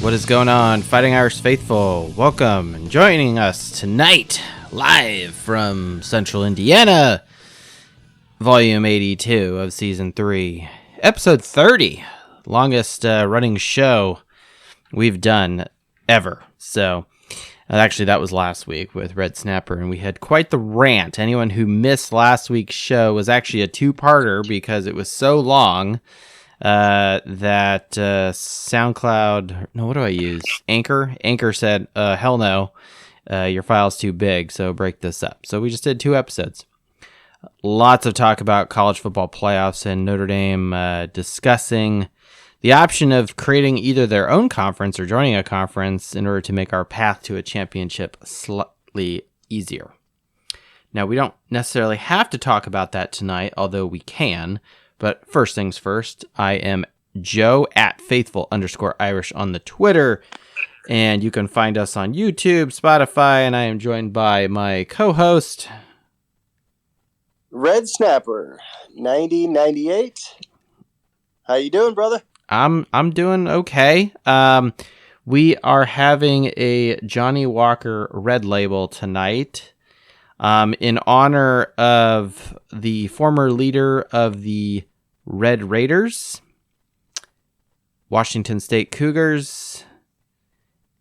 What is going on, Fighting Irish faithful? Welcome and joining us tonight, live from Central Indiana, Volume 82 of Season 3, Episode 30, longest running show we've done ever. So, actually, that was last week with Red Snapper, and we had quite the rant. Anyone who missed last week's show was actually a two-parter because it was so long that SoundCloud, no, what do I use? Anchor said, hell no, your file's too big, so break this up. So we just did 2 episodes. Lots of talk about college football playoffs and Notre Dame discussing the option of creating either their own conference or joining a conference in order to make our path to a championship slightly easier. Now, we don't necessarily have to talk about that tonight, although we can. But first things first, I am Joe at faithful_Irish on the Twitter, and you can find us on YouTube, Spotify, and I am joined by my co-host, Red Snapper 9098. How you doing, brother? I'm doing okay. We are having a Johnny Walker Red Label tonight. In honor of the former leader of the Red Raiders, Washington State Cougars,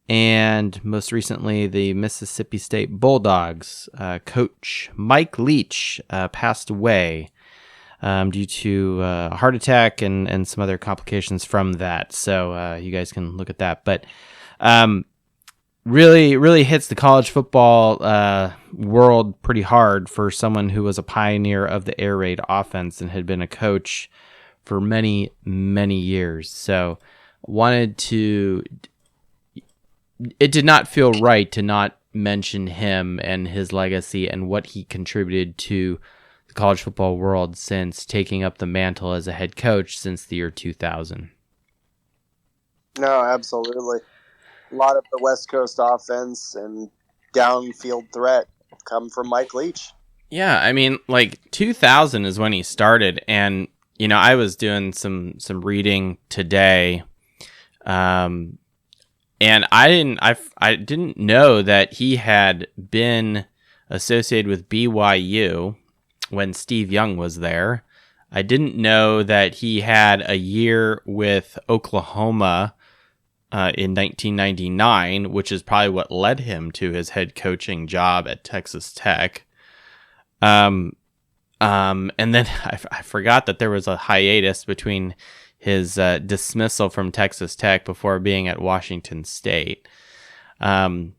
and most recently the Mississippi State Bulldogs. Coach Mike Leach passed away due to a heart attack and some other complications from that. So you guys can look at that. But really hits the college football world pretty hard for someone who was a pioneer of the air raid offense and had been a coach for many, many years. So it did not feel right to not mention him and his legacy and what he contributed to the college football world since taking up the mantle as a head coach since the year 2000. No, absolutely. A lot of the West Coast offense and downfield threat come from Mike Leach. Yeah, I mean, 2000 is when he started, and I was doing some reading today, and I didn't know that he had been associated with BYU when Steve Young was there. I didn't know that he had a year with Oklahoma in 1999, which is probably what led him to his head coaching job at Texas Tech. And then I forgot that there was a hiatus between his dismissal from Texas Tech before being at Washington State. But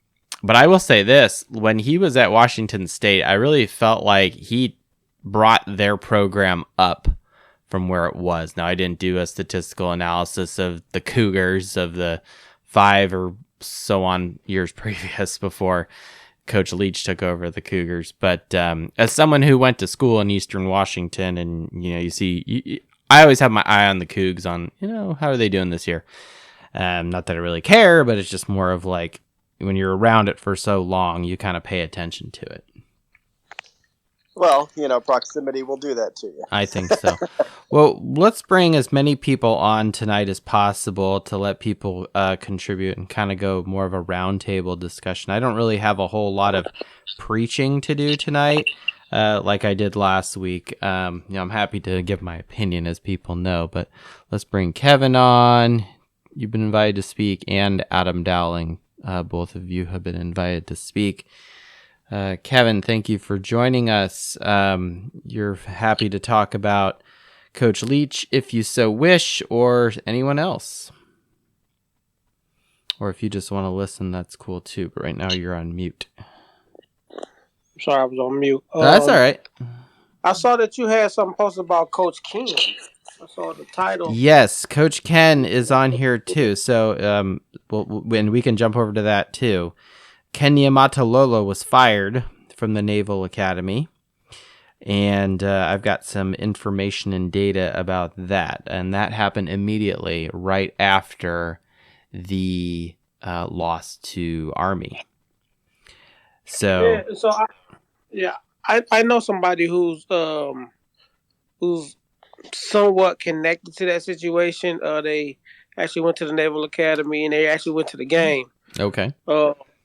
I will say this, when he was at Washington State, I really felt like he brought their program up from where it was. Now, I didn't do a statistical analysis of the Cougars of the 5 or so on years previous before Coach Leach took over the Cougars. But as someone who went to school in Eastern Washington, and I always have my eye on the Cougs on, how are they doing this year? Not that I really care, but it's just more of like when you're around it for so long, you kind of pay attention to it. Well, proximity will do that to you. I think so. Well, let's bring as many people on tonight as possible to let people contribute and kind of go more of a roundtable discussion. I don't really have a whole lot of preaching to do tonight like I did last week. I'm happy to give my opinion, as people know, but let's bring Kevin on. You've been invited to speak, and Adam Dowling. Both of you have been invited to speak. Kevin, thank you for joining us. You're happy to talk about Coach Leach if you so wish, or anyone else. Or if you just want to listen, that's cool too. But right now you're on mute. Sorry, I was on mute. That's all right. I saw that you had something posted about Coach Ken. I saw the title. Yes, Coach Ken is on here too. So when we can jump over to that too. Ken Niumatalolo was fired from the Naval Academy, and I've got some information and data about that, and that happened immediately right after the loss to Army. So I know somebody who's somewhat connected to that situation. They actually went to the Naval Academy, and they actually went to the game. Okay.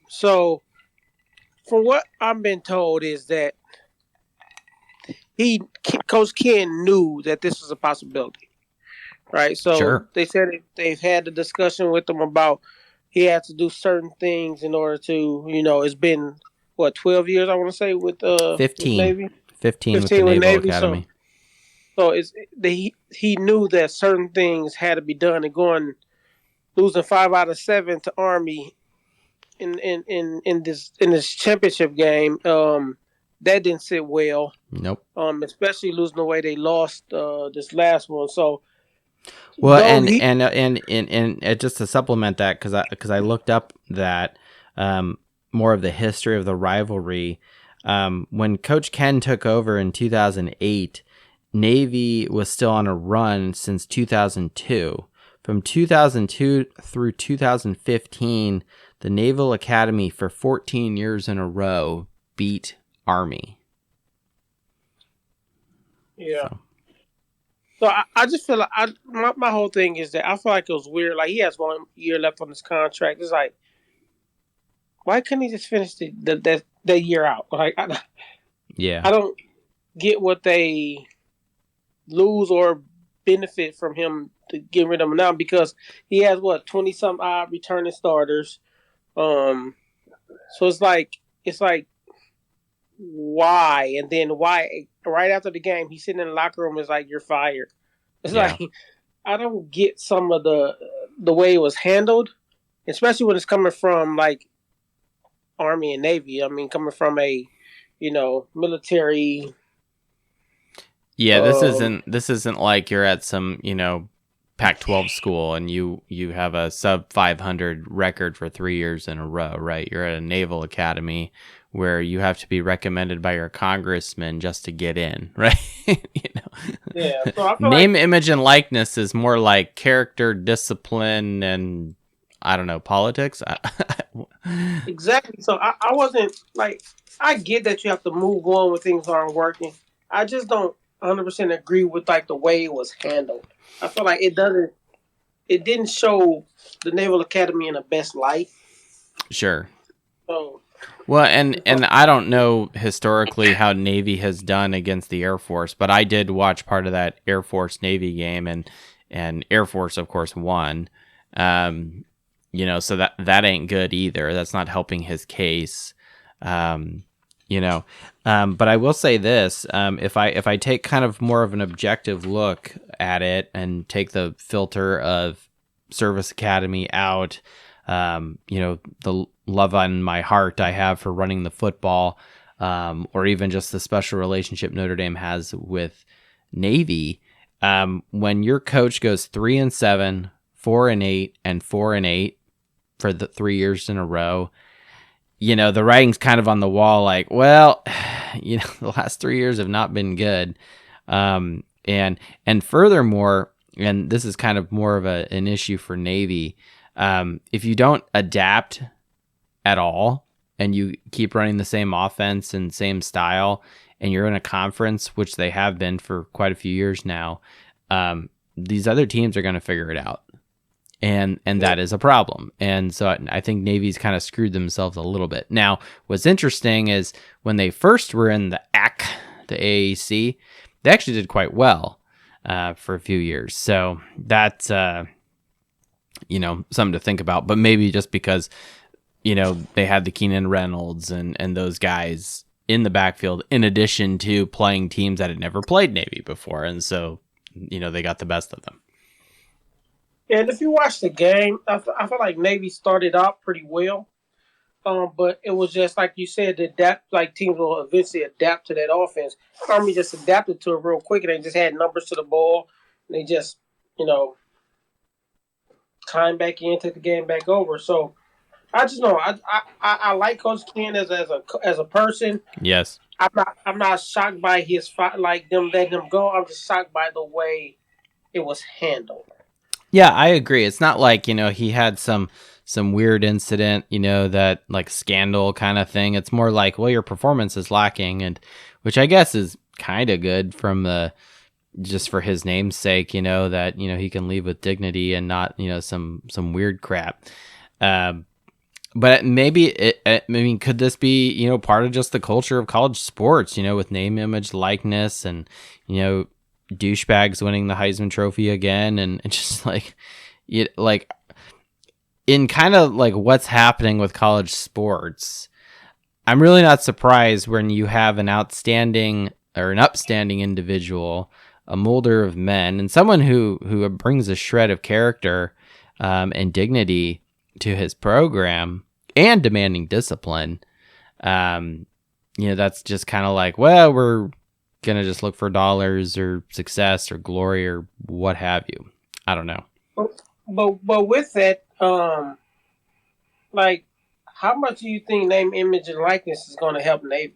So from what I've been told is that Coach Ken knew that this was a possibility, right? So Sure. they said they've had the discussion with him about he had to do certain things in order to, it's been 12 years I want to say with 15. Navy, 15 with the with Naval Navy. Academy. So he knew that certain things had to be done, and losing 5 out of 7 to Army in this championship game, that didn't sit well. Nope. Especially losing the way they lost this last one. So, well, and just to supplement that, because I looked up that more of the history of the rivalry. When Coach Ken took over in 2008, Navy was still on a run since 2002. From 2002 through 2015, the Naval Academy for 14 years in a row beat Army. Yeah. So I just feel like my whole thing is that I feel like it was weird. Like, he has 1 year left on his contract. It's like, why couldn't he just finish that year out? Like, I don't get what they lose or benefit from him to get rid of him now, because he has 20 some odd returning starters. So it's like why? And then why right after the game he's sitting in the locker room is like, you're fired. It's like, I don't get some of the way it was handled, especially when it's coming from like Army and Navy. I mean, coming from a military. Yeah, this isn't like you're at some, Pac-12 school and you have a sub 500 record for 3 years in a row, right? You're at a Naval Academy where you have to be recommended by your congressman just to get in, right? Yeah. So I feel name, image, and likeness is more like character, discipline, and I don't know, politics. Exactly. So I wasn't like, I get that you have to move on when things aren't working. I just don't 100% agree with like the way it was handled. I feel like it didn't show the Naval Academy in the best light. Sure. So, well, and I don't know historically how Navy has done against the Air Force, but I did watch part of that Air Force Navy game, and Air Force, of course, won. So that ain't good either. That's not helping his case. But I will say this: if I take kind of more of an objective look at it and take the filter of Service Academy out, the love on my heart I have for running the football, or even just the special relationship Notre Dame has with Navy, when your coach goes 3-7, 4-8, and 4-8 for the 3 years in a row, the writing's kind of on the wall, like, well, the last 3 years have not been good. And furthermore, and this is kind of more of an issue for Navy, if you don't adapt at all and you keep running the same offense and same style, and you're in a conference, which they have been for quite a few years now, these other teams are going to figure it out. And that is a problem. And so I think Navy's kind of screwed themselves a little bit. Now, what's interesting is when they first were in the AAC, they actually did quite well for a few years. So that's, something to think about. But maybe just because, they had the Keenan Reynolds and those guys in the backfield, in addition to playing teams that had never played Navy before. And so, they got the best of them. And if you watch the game, I feel like Navy started out pretty well, but it was just like you said, teams will eventually adapt to that offense. Army just adapted to it real quick, and they just had numbers to the ball, and they just, climbed back in, took the game back over. So I just know I like Coach Ken as a person. Yes, I'm not shocked by his like them letting him go. I'm just shocked by the way it was handled. Yeah, I agree. It's not like, he had some weird incident, that like scandal kind of thing. It's more like, well, your performance is lacking, and which I guess is kind of good from the just for his name's sake, that, he can leave with dignity and not, some weird crap. But maybe could this be, part of just the culture of college sports, with name, image, likeness, and, douchebags winning the Heisman Trophy again, and just in kind of like what's happening with college sports, I'm really not surprised when you have an upstanding individual, a molder of men, and someone who brings a shred of character and dignity to his program and demanding discipline. That's just kind of like, well, we're gonna just look for dollars or success or glory or what have you. I don't know. But with that, how much do you think name, image, and likeness is going to help Navy?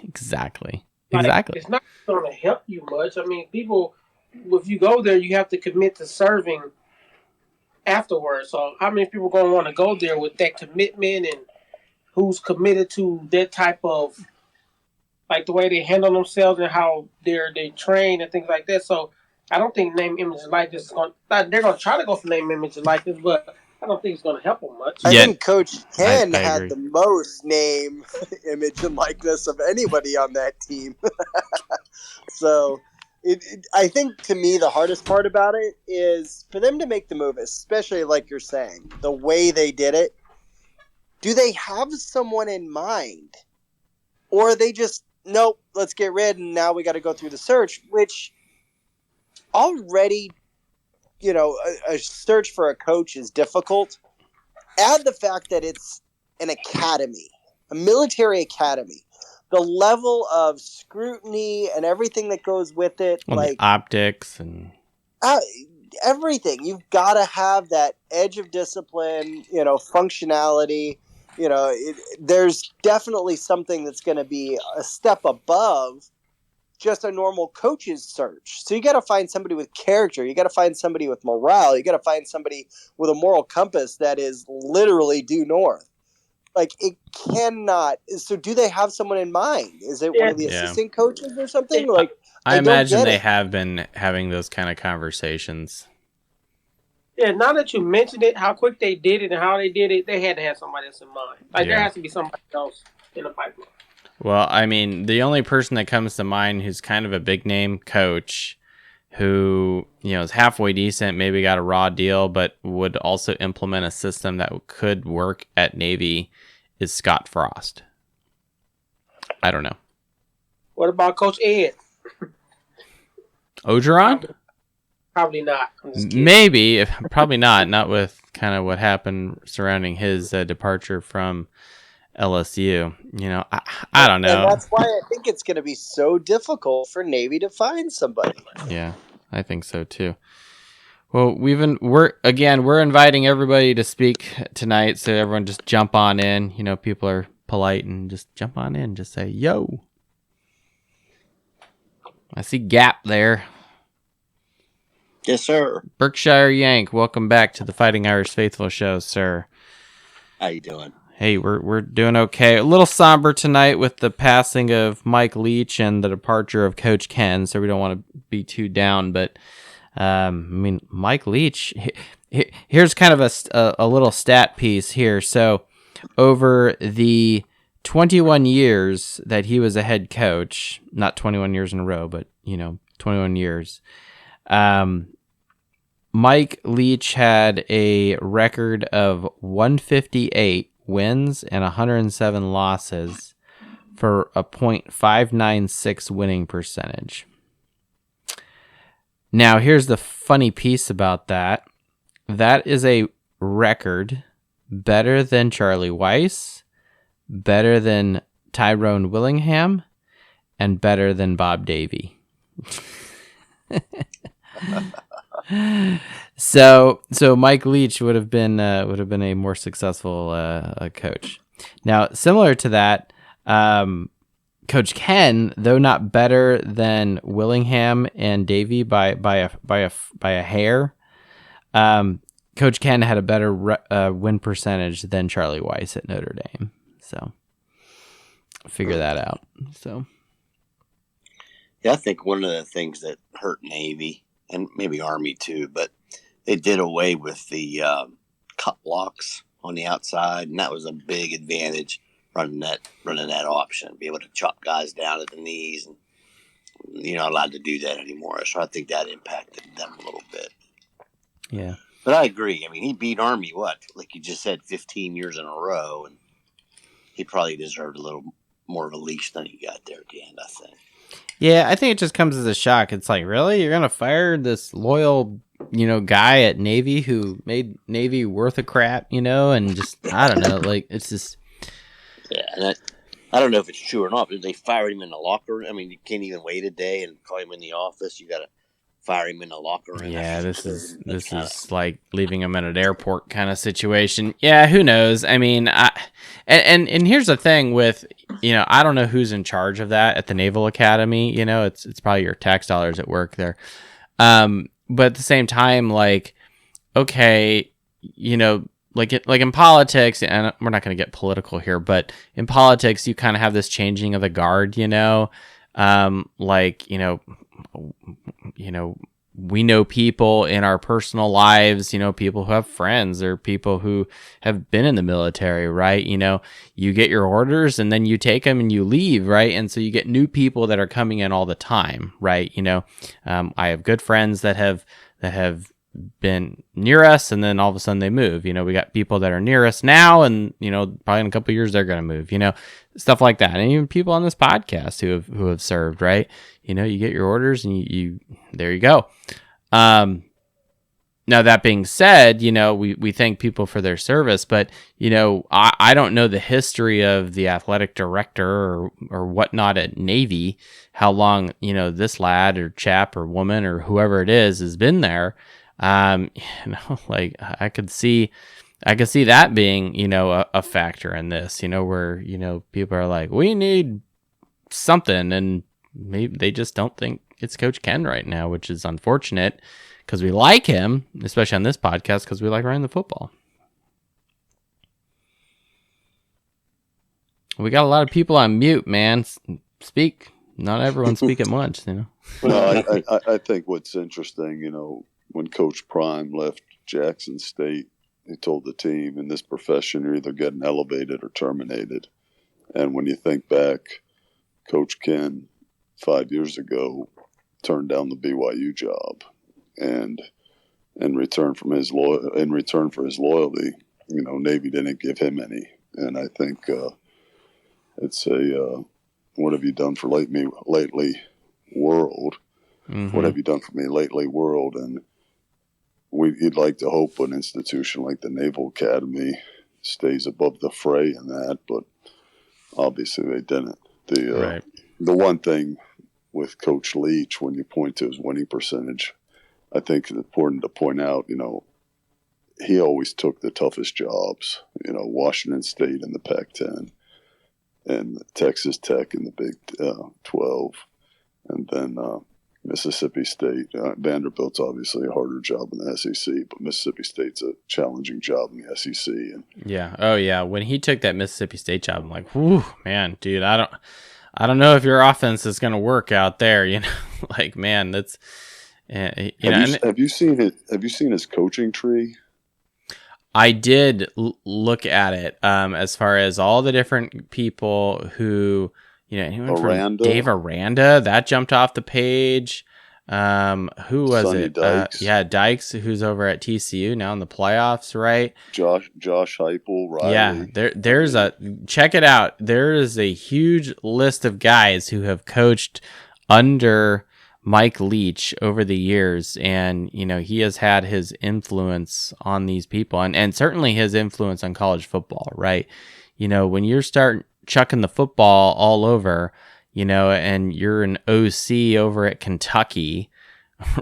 Exactly. It's not going to help you much. I mean, people, if you go there, you have to commit to serving afterwards. So how many people are going to want to go there with that commitment, and who's committed to that type of, the way they handle themselves and how they train and things like that. So I don't think name, image, and likeness is going. They're going to try to go for name, image, and likeness, but I don't think it's going to help them much. I think Coach Ken had the most name, image, and likeness of anybody on that team. So I think, to me, the hardest part about it is for them to make the move, especially like you're saying, the way they did it. Do they have someone in mind? Or are they just, nope, let's get rid, and now we got to go through the search, which already, a search for a coach is difficult. Add the fact that it's an academy, a military academy. The level of scrutiny and everything that goes with it, the optics and everything. You've got to have that edge of discipline, functionality. There's definitely something that's going to be a step above just a normal coach's search. So you got to find somebody with character. You got to find somebody with morale. You got to find somebody with a moral compass that is literally due north. It cannot. So do they have someone in mind? Is it one of the assistant coaches or something? I imagine they have been having those kind of conversations. Yeah, now that you mentioned it, how quick they did it and how they did it, they had to have somebody else in mind. There has to be somebody else in the pipeline. Well, I mean, the only person that comes to mind who's kind of a big name coach who, is halfway decent, maybe got a raw deal, but would also implement a system that could work at Navy is Scott Frost. I don't know. What about Coach Ed? Ogeron? Probably not. Maybe, probably not. Not with kind of what happened surrounding his departure from LSU. I don't know. And that's why I think it's going to be so difficult for Navy to find somebody. Yeah, I think so too. Well, we're inviting everybody to speak tonight, so everyone just jump on in. People are polite and just jump on in, just say yo. I see Gap there. Yes, sir. Berkshire Yank, welcome back to the Fighting Irish Faithful show, sir. How you doing? Hey, we're doing okay. A little somber tonight with the passing of Mike Leach and the departure of Coach Ken, so we don't want to be too down. But Mike Leach. Here's kind of a little stat piece here. So, over the 21 years that he was a head coach, not 21 years in a row, but 21 years. Mike Leach had a record of 158 wins and 107 losses for a .596 winning percentage. Now, here's the funny piece about that. That is a record better than Charlie Weiss, better than Tyrone Willingham, and better than Bob Davie. So Mike Leach would have been a more successful coach. Now, similar to that, Coach Ken, though not better than Willingham and Davie by a hair, Coach Ken had a better win percentage than Charlie Weiss at Notre Dame. So figure that out. So Yeah, I think one of the things that hurt Navy, and maybe Army too, but they did away with the cut blocks on the outside, and that was a big advantage running that option. Be able to chop guys down at the knees, and you're not allowed to do that anymore. So I think that impacted them a little bit. Yeah. But I agree. I mean, he beat Army, like you just said, 15 years in a row, and he probably deserved a little more of a leash than he got there at the end, I think. Yeah, I think it just comes as a shock. It's like, really? You're going to fire this loyal, guy at Navy who made Navy worth a crap, and just, I don't know, like, it's just... Yeah, and I don't know if it's true or not, but they fired him in the locker room. I mean, you can't even wait a day and call him in the office. You got to fire him in the locker room. Yeah, this is like leaving him at an airport kind of situation. Yeah, who knows? I mean, and here's the thing with, I don't know who's in charge of that at the Naval Academy. It's probably your tax dollars at work there. But at the same time, like, okay, like in politics, and we're not going to get political here, but in politics, you kind of have this changing of the guard, we know people in our personal lives, people who have friends or people who have been in the military, right? You get your orders and then you take them and you leave, right? And so you get new people that are coming in all the time, right? I have good friends that have been near us and then all of a sudden they move. We got people that are near us now and, probably in a couple of years they're going to move, stuff like that. And even people on this podcast who have served, right? You get your orders and you there you go. Now that being said, we thank people for their service, but I don't know the history of the athletic director or whatnot at Navy, how long, this lad or chap or woman or whoever it is has been there. Like I could see that being, a factor in this, where, people are like, we need something, and maybe they just don't think it's Coach Ken right now, which is unfortunate because we like him, especially on this podcast, because we like running the football. We got a lot of people on mute, man. Speak. Not everyone speak at once, Well, I think what's interesting, when Coach Prime left Jackson State, he told the team, in this profession, you're either getting elevated or terminated. And when you think back, Coach Ken, 5 years ago, turned down the BYU job, and in return for his loyalty, Navy didn't give him any. And I think it's a what have you done for me lately, world? Mm-hmm. What have you done for me lately, world? And you'd like to hope an institution like the Naval Academy stays above the fray in that, but obviously they didn't. The one thing with Coach Leach, when you point to his winning percentage, I think it's important to point out, he always took the toughest jobs, Washington State in the Pac-10 and Texas Tech in the Big 12, and then Mississippi State. Vanderbilt's obviously a harder job in the SEC, but Mississippi State's a challenging job in the SEC. And yeah. Oh, yeah. When he took that Mississippi State job, I'm like, whew, man, dude, I don't know if your offense is going to work out there. Like, man, that's, have you seen it? Have you seen his coaching tree? I did look at it, as far as all the different people who, from Dave Aranda, that jumped off the page. Who was Sonny it? Dykes. Dykes, who's over at TCU now in the playoffs, right? Josh Heupel, Riley. Yeah, check it out. There is a huge list of guys who have coached under Mike Leach over the years, and he has had his influence on these people, and certainly his influence on college football, right? When you start chucking the football all over, and you're an OC over at Kentucky,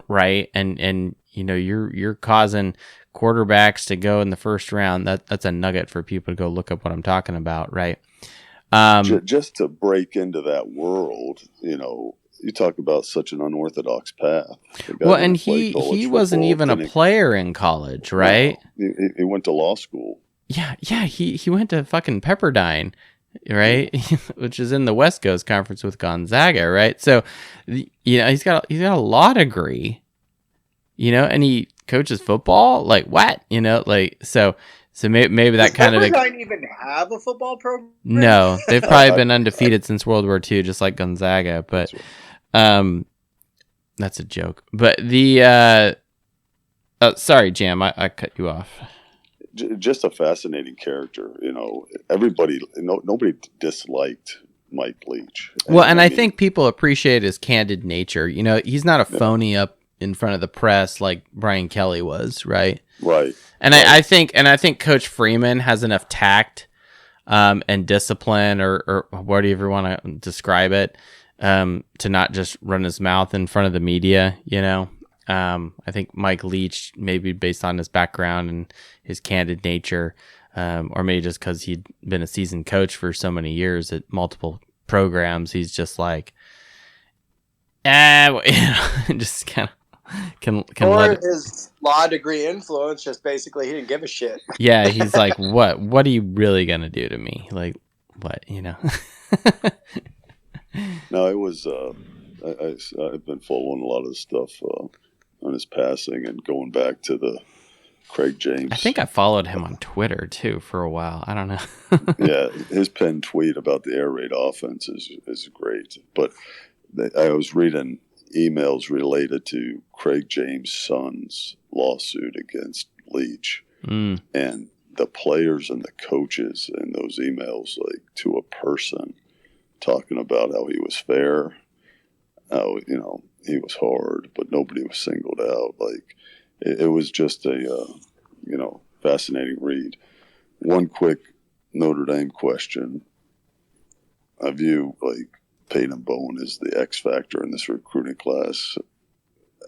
right? And you're causing quarterbacks to go in the first round. That's a nugget for people to go look up what I'm talking about, right? Just to break into that world, you talk about such an unorthodox path. Well, and he wasn't even a player in college, right? No, he went to law school. Yeah, he went to fucking Pepperdine. right? Which is in the West Coast Conference with Gonzaga, right? So, he's got a law degree, and he coaches football. Like what? So maybe that kind of Pepperdine even have a football program? No, they've probably been undefeated since World War II, just like Gonzaga. But that's a joke. But the sorry, Jam, I cut you off. Just a fascinating character. Nobody disliked Mike Leach. Well, and I think people appreciate his candid nature. He's not a phony up in front of the press like Brian Kelly was, right? Right. And I think Coach Freeman has enough tact and discipline, or whatever you want to describe it, to not just run his mouth in front of the media. I think Mike Leach, maybe based on his background and his candid nature, or maybe just because he'd been a seasoned coach for so many years at multiple programs, he's just like, just kind of can or let it. His law degree influence, just basically he didn't give a shit. Yeah, he's like, what are you really gonna do to me? Like, what, No, it was. I've been following a lot of the stuff on his passing and going back to the Craig James. I think I followed him on Twitter too for a while. I don't know. Yeah, his pinned tweet about the air raid offense is great. But I was reading emails related to Craig James' son's lawsuit against Leach, and the players and the coaches in those emails, like to a person, talking about how he was fair, how he was hard, but nobody was singled out. Like it was just a fascinating read. One quick Notre Dame question: I view Peyton Bowen is the X factor in this recruiting class,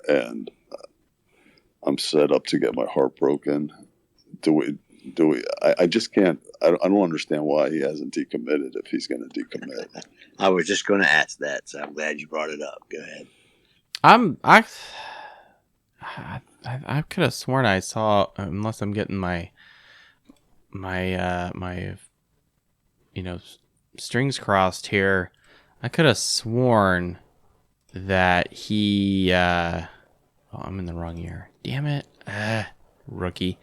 and I'm set up to get my heart broken. Do we? I just can't. I don't understand why he hasn't decommitted if he's going to decommit. I was just going to ask that, so I'm glad you brought it up. Go ahead. I could have sworn I saw, unless I'm getting my strings crossed here. I could have sworn that he. I'm in the wrong year. Damn it, rookie.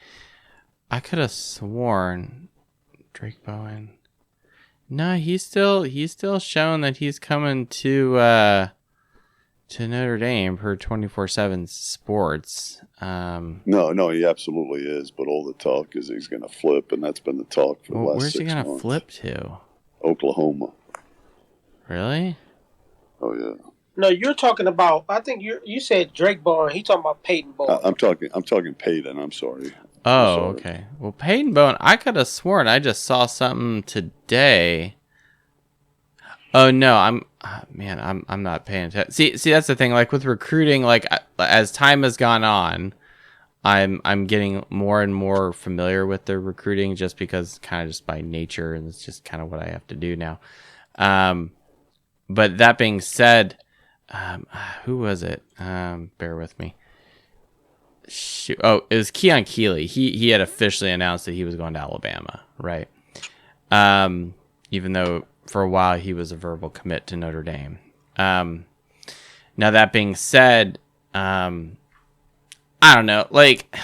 I could have sworn Drake Bowen. No, he's still showing that he's coming to Notre Dame for 24/7 Sports. No, he absolutely is. But all the talk is he's going to flip, and that's been the talk for the last 6 months. Where's he going to flip to? Oklahoma. Really? Oh yeah. No, you're talking about. I think you said Drake Bowen. He talking about Peyton Bowen. I'm talking Peyton. I'm sorry. Oh, okay. Well, Peyton Bowen, I could have sworn I just saw something today. Oh no, I'm not paying attention. See, that's the thing. Like with recruiting, like as time has gone on, I'm getting more and more familiar with the recruiting, just because kind of just by nature, and it's just kind of what I have to do now. But that being said, who was it? Bear with me. Shoot. Oh, it was Keon Keeley. He had officially announced that he was going to Alabama, right? Even though for a while he was a verbal commit to Notre Dame. Now that being said, I don't know. Like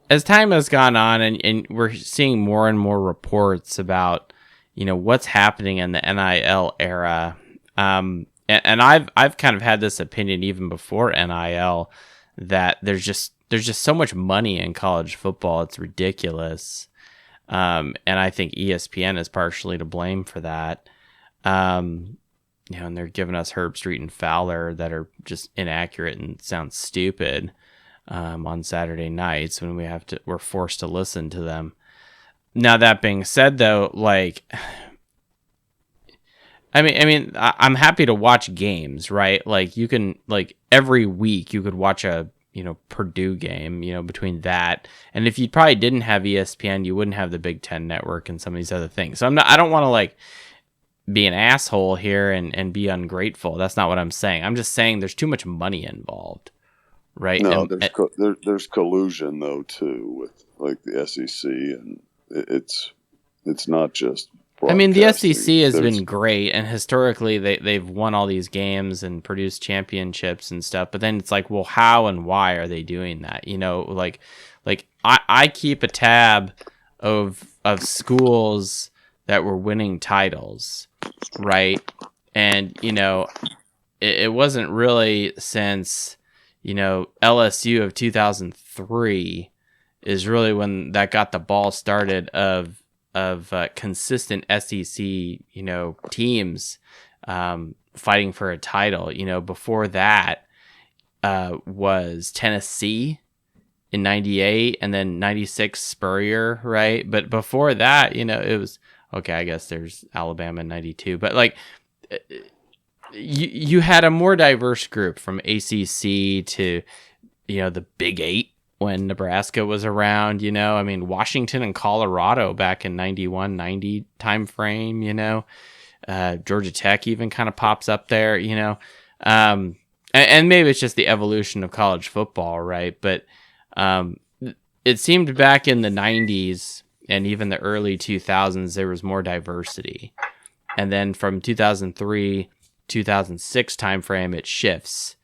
as time has gone on, and we're seeing more and more reports about what's happening in the NIL era. And I've kind of had this opinion even before NIL, that there's just so much money in college football. It's ridiculous. And I think ESPN is partially to blame for that. And they're giving us Herb Street and Fowler that are just inaccurate and sound stupid on Saturday nights when we're forced to listen to them. Now that being said, though, like, I mean, I'm happy to watch games, right? Like you can, like every week you could watch a, Purdue game, between that. And if you probably didn't have ESPN, you wouldn't have the Big Ten Network and some of these other things. So I don't want to like be an asshole here and be ungrateful. That's not what I'm saying. I'm just saying there's too much money involved, right? No, there's collusion though too with like the SEC, and it's not just I mean, the SEC has been great, and historically they've won all these games and produced championships and stuff. But then it's like, well, how and why are they doing that? You know, like I keep a tab of schools that were winning titles, right? And you know, it wasn't really since, you know, LSU of 2003 is really when that got the ball started of consistent SEC, you know, teams fighting for a title. You know, before that was Tennessee in 98 and then 96 Spurrier, right? But before that, you know, it was, okay, I guess there's Alabama in 92. But like you had a more diverse group from ACC to, you know, the Big Eight when Nebraska was around, you know, I mean, Washington and Colorado back in 91, 90 time frame, you know, Georgia Tech even kind of pops up there, you know, and maybe it's just the evolution of college football, right? But it seemed back in the 90s and even the early 2000s, there was more diversity. And then from 2003, 2006 timeframe, it shifts.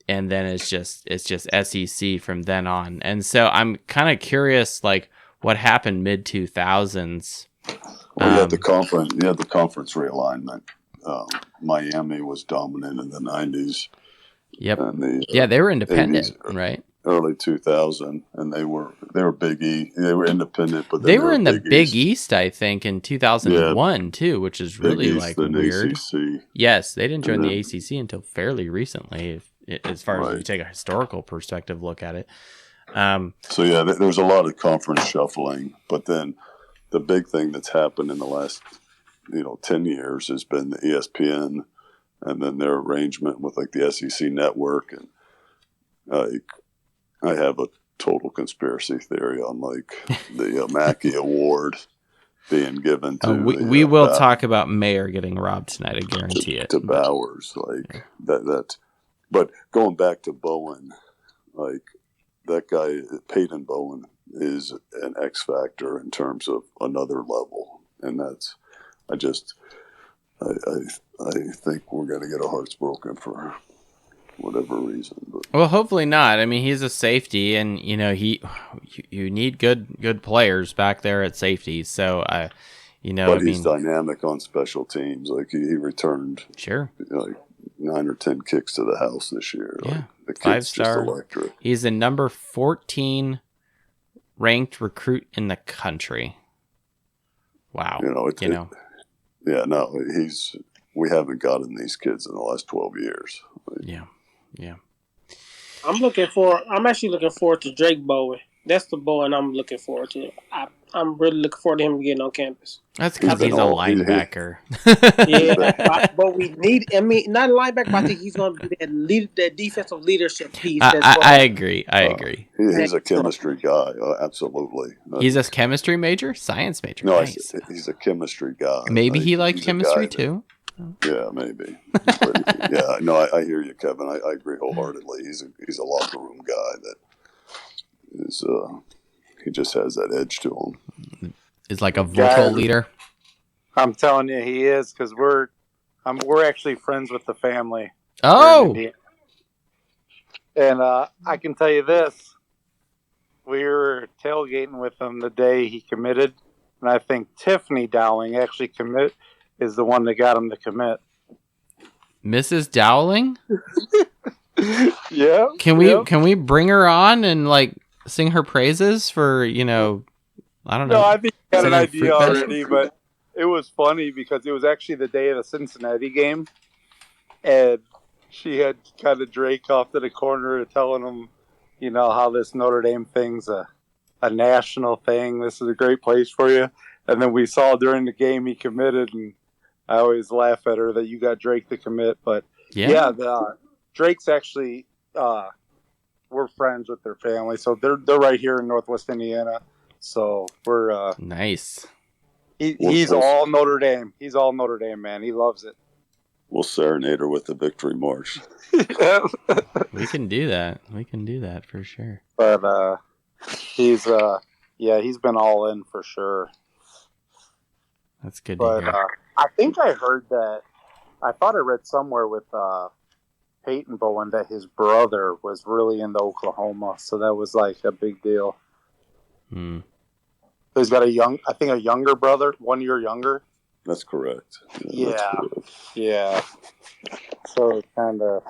And then it's just SEC from then on. And so I'm kind of curious, like, what happened mid 2000s. Well, you had the conference realignment. Miami was dominant in the 90s. Yep. And they were independent, 80s, right? Early 2000, and they were Big E. They were independent, but they were in the Big East, I think, in 2001 too, which is really like weird. ACC. Yes, they didn't join the ACC until fairly recently, as far as you take a historical perspective look at it. So yeah, there's a lot of conference shuffling, but then the big thing that's happened in the last 10 years has been the ESPN, and then their arrangement with like the SEC network, and I have a total conspiracy theory on like the Mackey Award being given to. We will talk about Mayer getting robbed tonight. I guarantee it. To Bowers, like that. But going back to Bowen, like that guy, Peyton Bowen, is an X factor in terms of another level, and that's. I think we're going to get our hearts broken for whatever reason. But. Well, hopefully not. I mean, he's a safety, and you need good players back there at safety. So But he's dynamic on special teams. Like he returned, like 9 or 10 kicks to the house this year. Yeah, like, the kid's just electric. He's the number 14 ranked recruit in the country. Wow. Yeah, no, we haven't gotten these kids in the last 12 years. Yeah. I'm actually looking forward to Drake Bowen. That's the Bowen I'm looking forward to. I'm really looking forward to him getting on campus. That's because he's a linebacker. Yeah, but we need. I mean, not a linebacker, but I think he's going to be that defensive leadership piece. I agree. He's a chemistry guy. Absolutely. He's a chemistry major, science major. No, nice. He's a chemistry guy. Maybe he liked chemistry too. Yeah, maybe. Yeah, no, I hear you, Kevin. I agree wholeheartedly. He's a locker room guy that is. He just has that edge to him. Is like a vocal leader. I'm telling you, he is, because we're actually friends with the family. Oh. And I can tell you this: we were tailgating with him the day he committed, and I think Tiffany Dowling actually is the one that got him to commit. Mrs. Dowling? Yeah. Can we bring her on and like sing her praises for, I don't know. No, I think you got an idea already, but it was funny because it was actually the day of the Cincinnati game, and she had kind of Drake off to the corner telling him, how this Notre Dame thing's a national thing. This is a great place for you. And then we saw during the game he committed, and I always laugh at her that you got Drake to commit. But Drake's actually we're friends with their family, so they're right here in Northwest Indiana. So we're nice. He's all Notre Dame. He's all Notre Dame, man. He loves it. We'll serenade her with the victory march. We can do that. We can do that for sure. But he's been all in for sure. That's good to hear. I think I heard that. I thought I read somewhere with Peyton Bowen that his brother was really into Oklahoma, so that was like a big deal. Hmm. So he's got a younger brother, 1 year younger. That's correct. Yeah. So it's kind of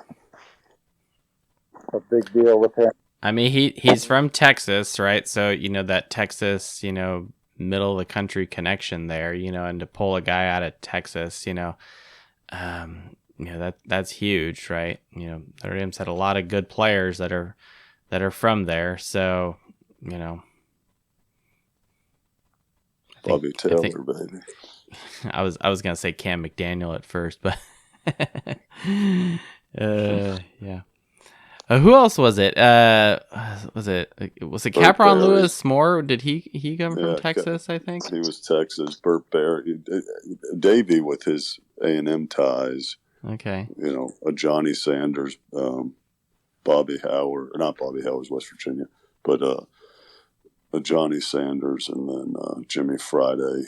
a big deal with him. I mean, he's from Texas, right? So, that Texas, middle of the country connection there, and to pull a guy out of Texas, that's huge, right? Notre Dame's had a lot of good players that are from there. So, Bobby Taylor, baby. I was going to say Cam McDaniel at first, but yeah. Who else was it? Was it Capron Lewis Moore? Did he come from Texas? I think he was Texas. Burt Berry, Davey with his A&M ties. Okay. A Johnny Sanders, Bobby Howard, not Bobby Howard's West Virginia, but a Johnny Sanders, and then Jimmy Friday,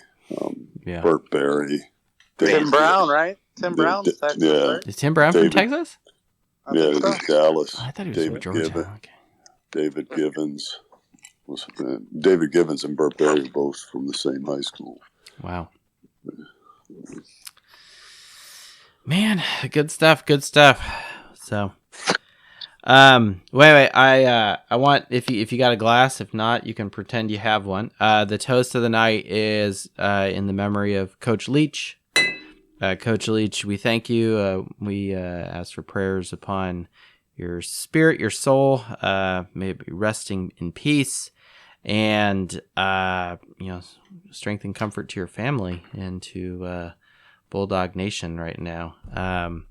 Burt Berry, Tim Brown, right? Tim Brown's Texas. Yeah. Right? Is Tim Brown from Texas? Yeah, it was Dallas. I thought he was from Georgia. Okay. David Givens and Burt Berry were both from the same high school. Wow. Man, good stuff. So, wait. I want if you got a glass. If not, you can pretend you have one. The toast of the night is in the memory of Coach Leach. Coach Leach, we thank you. We ask for prayers upon your spirit, your soul, may it be resting in peace, and strength and comfort to your family and to Bulldog Nation right now. I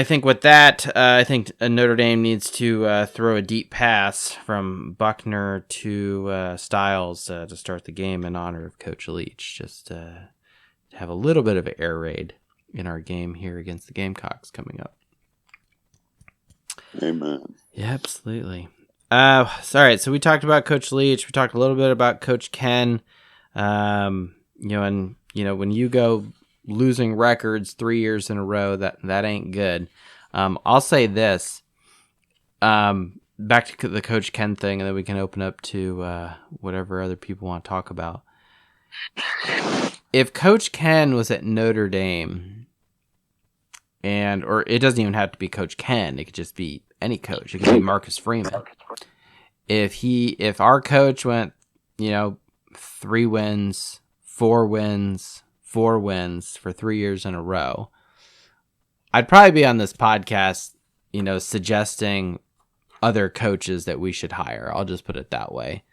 think with that, I think Notre Dame needs to throw a deep pass from Buckner to Styles to start the game in honor of Coach Leach. Just to have a little bit of an air raid in our game here against the Gamecocks coming up. Amen. Yeah, absolutely. All right, so we talked about Coach Leach. We talked a little bit about Coach Ken. When you go losing records 3 years in a row, that ain't good. I'll say this. Back to the Coach Ken thing, and then we can open up to whatever other people want to talk about. If Coach Ken was at Notre Dame, or it doesn't even have to be Coach Ken, it could just be any coach. It could be Marcus Freeman. If our coach went, 3 wins, 4 wins, 4 wins for 3 years in a row, I'd probably be on this podcast, suggesting other coaches that we should hire. I'll just put it that way.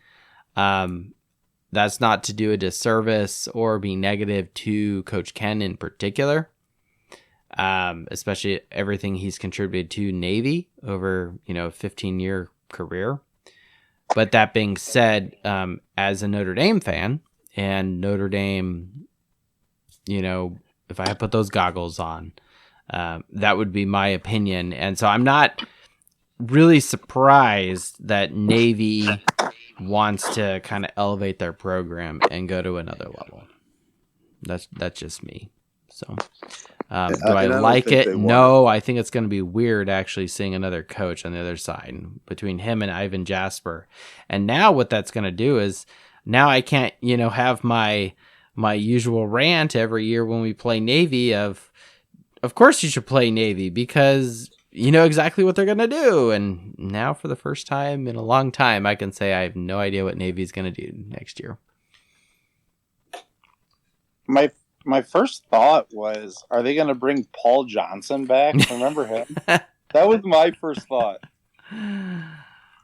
That's not to do a disservice or be negative to Coach Ken in particular, especially everything he's contributed to Navy over, a 15-year career. But that being said, as a Notre Dame fan, and Notre Dame, if I put those goggles on, that would be my opinion. And so I'm not really surprised that Navy wants to kind of elevate their program and go to another level. That's just me. So, do I like it? No, I think it's going to be weird actually seeing another coach on the other side between him and Ivan Jasper. And now what that's going to do is now I can't, have my usual rant every year when we play Navy of course you should play Navy because you know exactly what they're going to do. And now for the first time in a long time, I can say I have no idea what Navy's going to do next year. My first thought was, are they going to bring Paul Johnson back? Remember him? That was my first thought.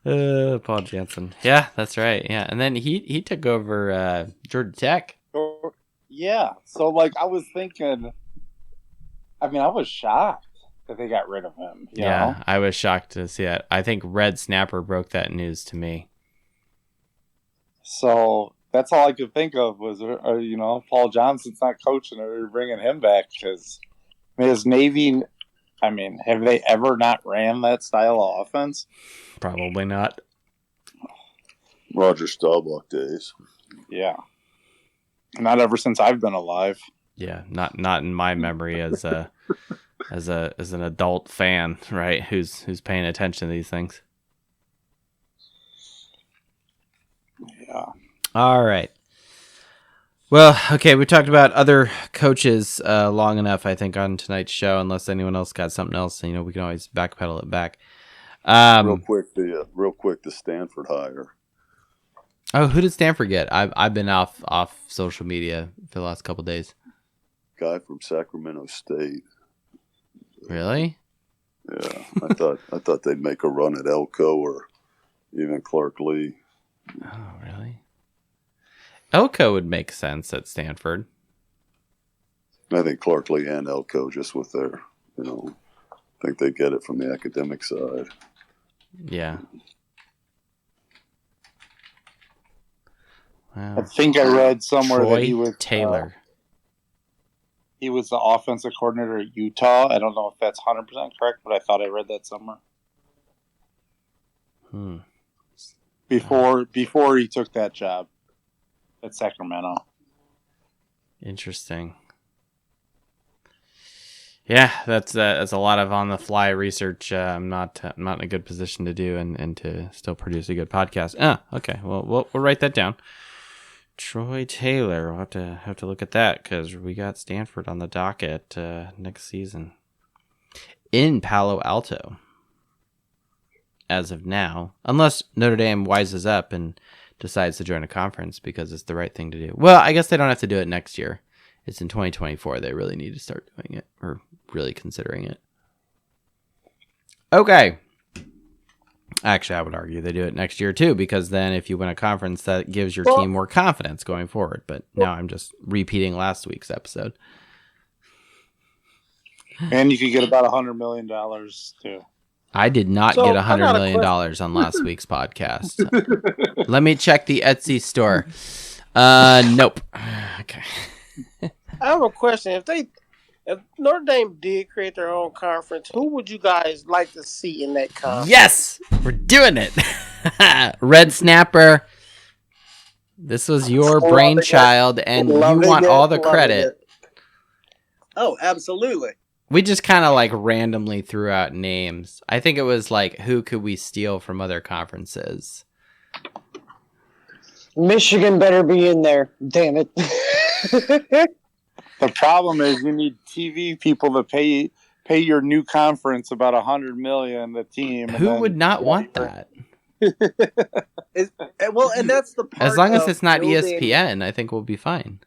Paul Johnson. Yeah, that's right. Yeah. And then he took over Georgia Tech. Yeah. So I was thinking, I was shocked that they got rid of him. You know? I was shocked to see it. I think Red Snapper broke that news to me. So that's all I could think of was, Paul Johnson's not coaching, or they're bringing him back because his Navy. Have they ever not ran that style of offense? Probably not. Roger Staubach days. Yeah. Not ever since I've been alive. Yeah, not in my memory as an adult fan, right? Who's paying attention to these things. Yeah. All right. Well, okay, we talked about other coaches long enough, I think, on tonight's show. Unless anyone else got something else, we can always backpedal it back. Real quick, the Stanford hire. Oh, who did Stanford get? I've been off social media for the last couple of days. Guy from Sacramento State. Really? Yeah, I thought they'd make a run at Elko or even Clark Lee. Oh, really? Elko would make sense at Stanford. I think Clark Lee and Elko, just with their, I think they get it from the academic side. Yeah. Wow. I think I read somewhere Troy that he was Taylor. He was the offensive coordinator at Utah. I don't know if that's 100% correct, but I thought I read that somewhere. Before he took that job at Sacramento. Interesting. Yeah, that's a lot of on the fly research. I'm not in a good position to do and to still produce a good podcast. Okay. Well, we'll write that down. Troy Taylor. We'll have to look at that because we got Stanford on the docket next season in Palo Alto. As of now, unless Notre Dame wises up and decides to join a conference because it's the right thing to do. Well, I guess they don't have to do it next year. It's in 2024. They really need to start doing it or really considering it. Okay. Actually, I would argue they do it next year too, because then if you win a conference, that gives your team more confidence going forward. But now I'm just repeating last week's episode. And you could get about $100 million too. I did not get $100 million on last week's podcast. Let me check the Etsy store. Nope. Okay. I have a question. If Notre Dame did create their own conference, who would you guys like to see in that conference? Yes, we're doing it. Red Snapper. This was your brainchild, and you want all the credit. Oh, absolutely. We just kind of randomly threw out names. I think it was who could we steal from other conferences? Michigan better be in there. Damn it. The problem is you need TV people to pay your new conference about $100 million a team. Who would not want that? And that's the part. As long as it's not ESPN, I think we'll be fine.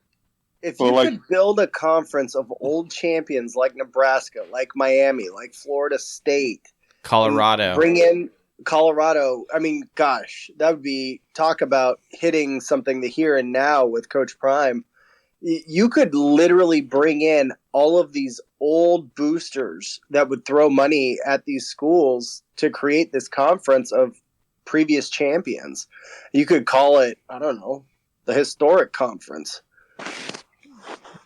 If you could build a conference of old champions like Nebraska, like Miami, like Florida State, Colorado, bring in Colorado. I mean, gosh, that would be talk about hitting something the here and now with Coach Prime. You could literally bring in all of these old boosters that would throw money at these schools to create this conference of previous champions. You could call it, I don't know, the historic conference.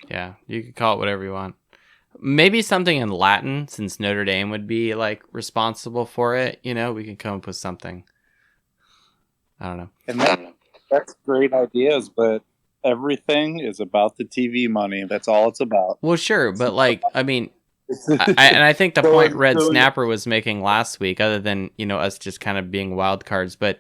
Yeah, you could call it whatever you want. Maybe something in Latin, since Notre Dame would be responsible for it. We can come up with something. I don't know. And that's great ideas, but everything is about the TV money. That's all it's about. Well, sure, but I mean, I think the point Red Snapper was making last week, other than us just kind of being wild cards, but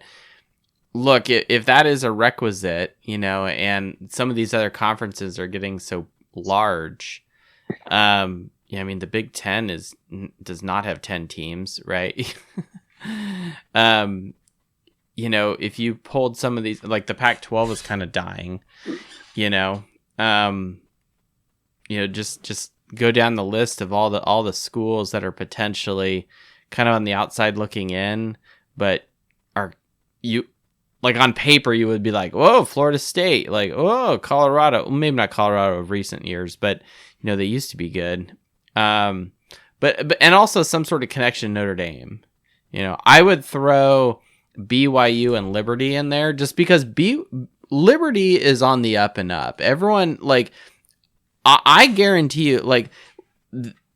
look, if that is a requisite, and some of these other conferences are getting so large, I mean, the Big Ten does not have 10 teams, right? If you pulled some of these, the Pac-12 is kind of dying, just go down the list of all the schools that are potentially kind of on the outside looking in, but are you on paper you would be whoa, Florida State, whoa, Colorado. Well, maybe not Colorado of recent years, but they used to be good. But and also some sort of connection to Notre Dame. I would throw BYU and Liberty in there just because Liberty is on the up and up. Everyone I guarantee you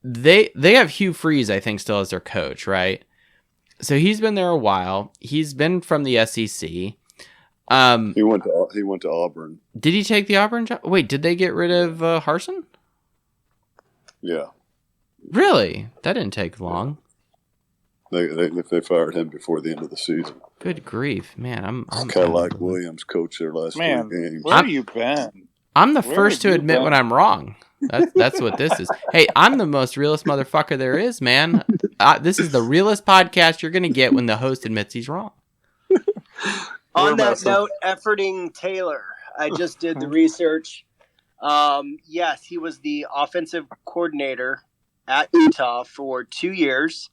they have Hugh Freeze, I think, still as their coach, right? So he's been there a while. He's been from the SEC. He went to Auburn. Did he take the Auburn job? Wait, did they get rid of Harsin? Yeah. Really? That didn't take long. They fired him before the end of the season. Good grief, man! I'm kind of like Williams coached their last 3 games. Where have you been? I'm the first to admit when I'm wrong. That's what this is. Hey, I'm the most realist motherfucker there is, man. This is the realest podcast you're gonna get when the host admits he's wrong. On that note, efforting Taylor, I just did the research. Yes, he was the offensive coordinator at Utah for 2 years.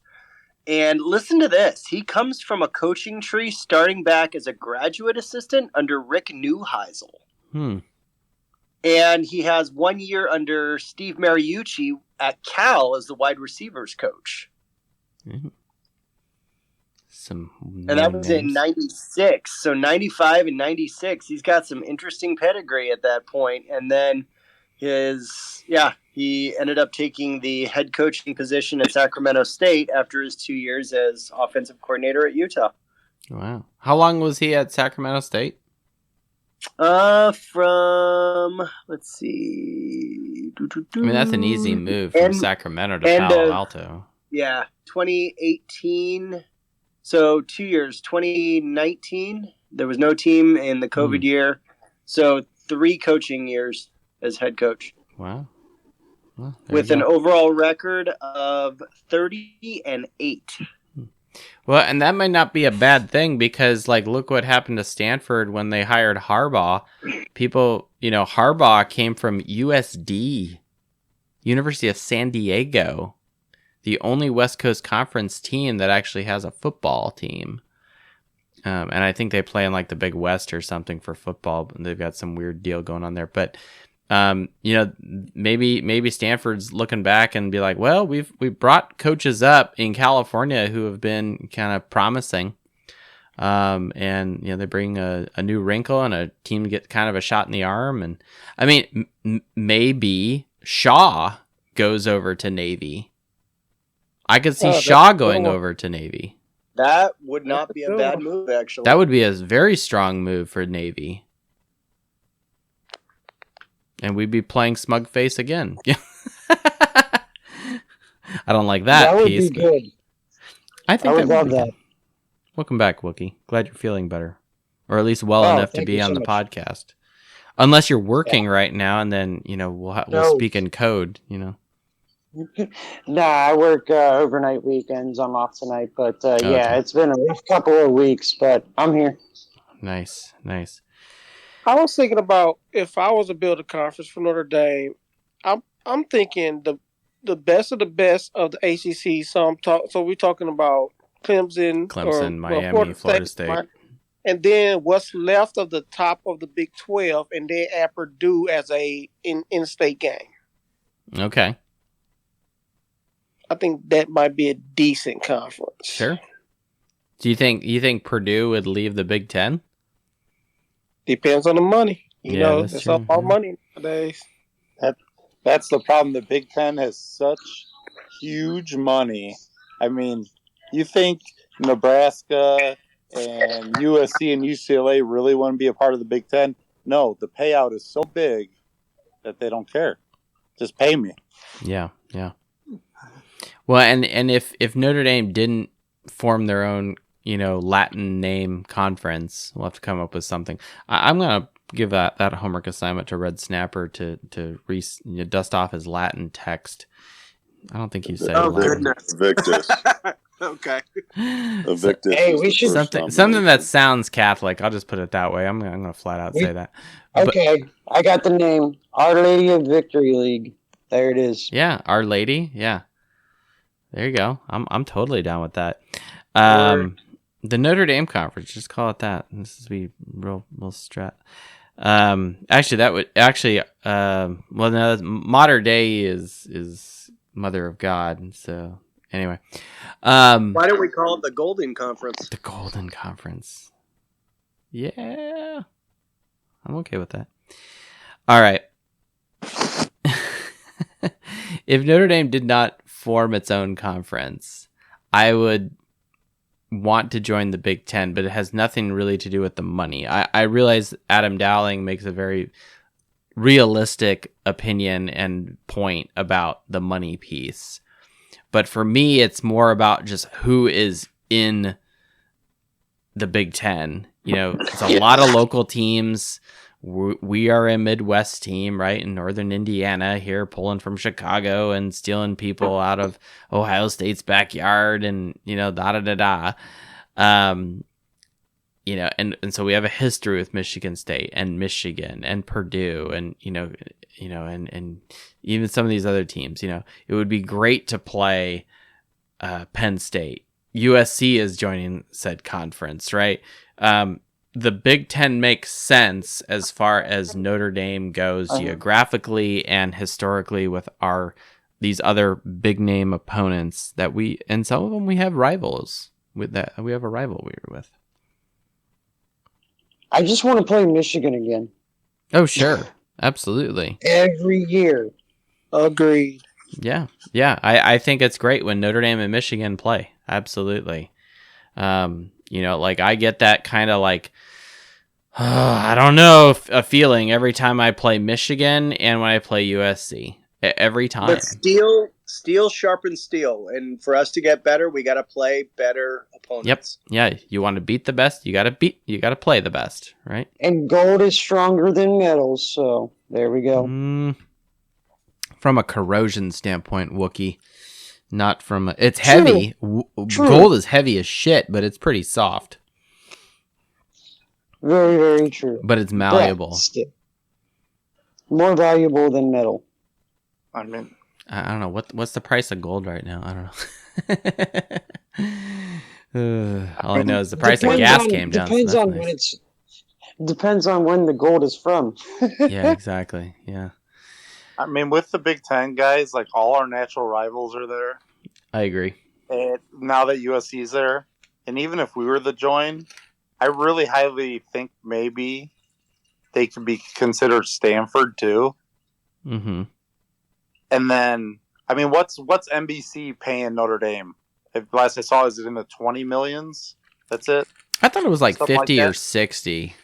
And listen to this. He comes from a coaching tree starting back as a graduate assistant under Rick Neuheisel. And he has 1 year under Steve Mariucci at Cal as the wide receivers coach. Mm-hmm. And that was in 96. So 95 and 96, he's got some interesting pedigree at that point. And then he ended up taking the head coaching position at Sacramento State after his 2 years as offensive coordinator at Utah. Wow. How long was he at Sacramento State? Let's see. I mean, that's an easy move from Sacramento to Palo Alto. Yeah, 2018. So 2 years, 2019. There was no team in the COVID year. So 3 coaching years as head coach. Wow. Well, with an overall record of 30-8. Well, and that might not be a bad thing because, like, look what happened to Stanford when they hired Harbaugh. People, Harbaugh came from USD, University of San Diego, the only West Coast Conference team that actually has a football team. And I think they play in, like, the Big West or something for football. They've got some weird deal going on there. But, maybe Stanford's looking back and be like, well, we brought coaches up in California who have been kind of promising. And they bring a new wrinkle and a team get kind of a shot in the arm. And I mean, maybe Shaw goes over to Navy. I could see Shaw going over to Navy. That would not be a bad move, actually. That would be a very strong move for Navy. And we'd be playing Smug Face again. I don't like that piece. That would be good. I think I would love that. Welcome back, Wookie. Glad you're feeling better. Or at least well enough to be on the podcast. Unless you're working right now, and then, we'll speak in code, Nah, I work overnight weekends. I'm off tonight. But, yeah, it's been a rough couple of weeks, but I'm here. Nice. I was thinking about if I was to build a conference for Notre Dame, I'm thinking the best of the ACC. So we're talking about Clemson, Miami, Florida State, and then what's left of the top of the Big 12, and then add Purdue as a in-state game. Okay, I think that might be a decent conference. Sure. Do you think Purdue would leave the Big Ten? Depends on the money. It's all about money nowadays. That's the problem. The Big Ten has such huge money. I mean, you think Nebraska and USC and UCLA really want to be a part of the Big Ten? No, the payout is so big that they don't care. Just pay me. Yeah. Well, and if Notre Dame didn't form their own, Latin name conference, we'll have to come up with something. I'm gonna give that homework assignment to Red Snapper to dust off his Latin text. I don't think he said Latin. Goodness. Victus. Okay. Victus. Hey, we should something that sounds Catholic. I'll just put it that way. I'm gonna flat out say that. Okay, I got the name. Our Lady of Victory League. There it is. Yeah, Our Lady. Yeah. There you go. I'm totally down with that. The Notre Dame conference, just call it that. This is be real strat. Modern Day is Mother of God. So anyway, why don't we call it the Golden Conference? The Golden Conference. Yeah, I'm okay with that. All right. If Notre Dame did not form its own conference, I would want to join the Big Ten, but it has nothing really to do with the money. I realize Adam Dowling makes a very realistic opinion and point about the money piece. But for me, it's more about just who is in the Big Ten. You know, it's a lot of local teams. We are a Midwest team, right? In Northern Indiana here, pulling from Chicago and stealing people out of Ohio State's backyard and, you know, da-da-da-da. You know, and so we have a history with Michigan State and Michigan and Purdue and, and even some of these other teams. You know, it would be great to play Penn State. USC is joining said conference, right? The Big Ten makes sense as far as Notre Dame goes geographically and historically with these other big name opponents that and some of them we have rivals with that. We have a rivalry with. I just want to play Michigan again. Oh, sure. Absolutely. Every year. Agreed. Yeah. I think it's great when Notre Dame and Michigan play. Absolutely. Like I get that kind of like, I don't know, a feeling every time I play Michigan and when I play USC. Every time. But steel sharpens steel. And for us to get better, we got to play better opponents. Yep. Yeah. You want to beat the best, you got to play the best, right? And gold is stronger than metals. So there we go. From a corrosion standpoint, Wookie. Not from it's heavy. True. Gold is heavy as shit, but it's pretty soft. Very, very true. But it's malleable. More valuable than metal. I mean, I don't know what's the price of gold right now. I don't know. All I know is the price of gas came down. Depends on when depends on when the gold is from. Yeah, exactly. Yeah. I mean, with the Big Ten guys, like all our natural rivals are there. I agree. And now that USC's there, and even if we were to join, I really highly think maybe they could be considered Stanford too. Mm-hmm. And then, I mean, what's NBC paying Notre Dame? Last I saw, is it in the 20 millions? That's it? I thought it was like Something 50 like or 60.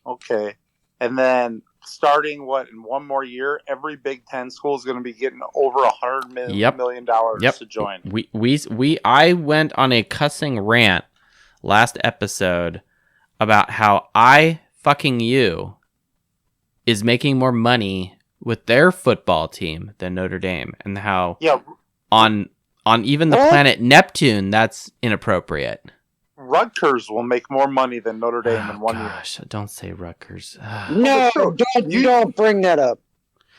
Okay. And then starting, in one more year, every Big Ten school is going to be getting over $100 million to join. I went on a cussing rant last episode about how I fucking you is making more money with their football team than Notre Dame, and how on even the planet Neptune that's inappropriate. Rutgers will make more money than Notre Dame in 1 year. Gosh, don't say Rutgers. No, don't bring that up.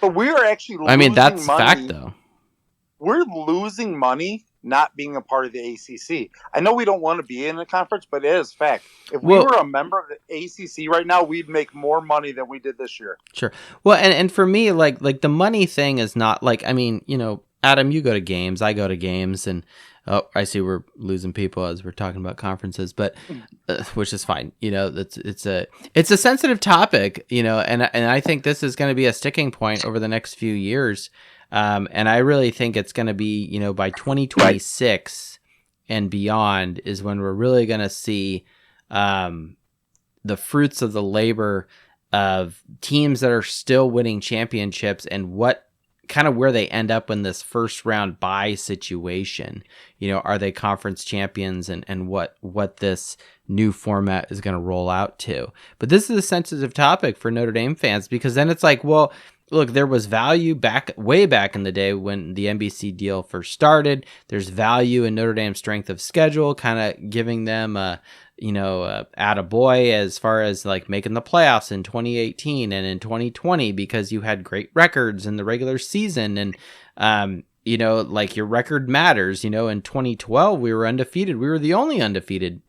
But we're actually losing I mean, that's money. fact, though. We're losing money not being a part of the ACC. I know we don't want to be in the conference, but it is fact. If we were a member of the ACC right now, we'd make more money than we did this year. Sure. Well, and for me, like the money thing is not like, I mean, Adam, you go to games, I go to games, and I see we're losing people as we're talking about conferences, but which is fine. It's a sensitive topic, and I think this is going to be a sticking point over the next few years. And I really think it's going to be, by 2026 and beyond is when we're really going to see the fruits of the labor of teams that are still winning championships and what kind of where they end up in this first round bye situation. Are they conference champions and what this new format is going to roll out to. But this is a sensitive topic for Notre Dame fans, because then it's like, well, look, there was value way back in the day when the NBC deal first started. There's value in Notre Dame's strength of schedule, kind of giving them attaboy as far as like making the playoffs in 2018 and in 2020, because you had great records in the regular season. And, like your record matters. In 2012, we were undefeated. We were the only undefeated,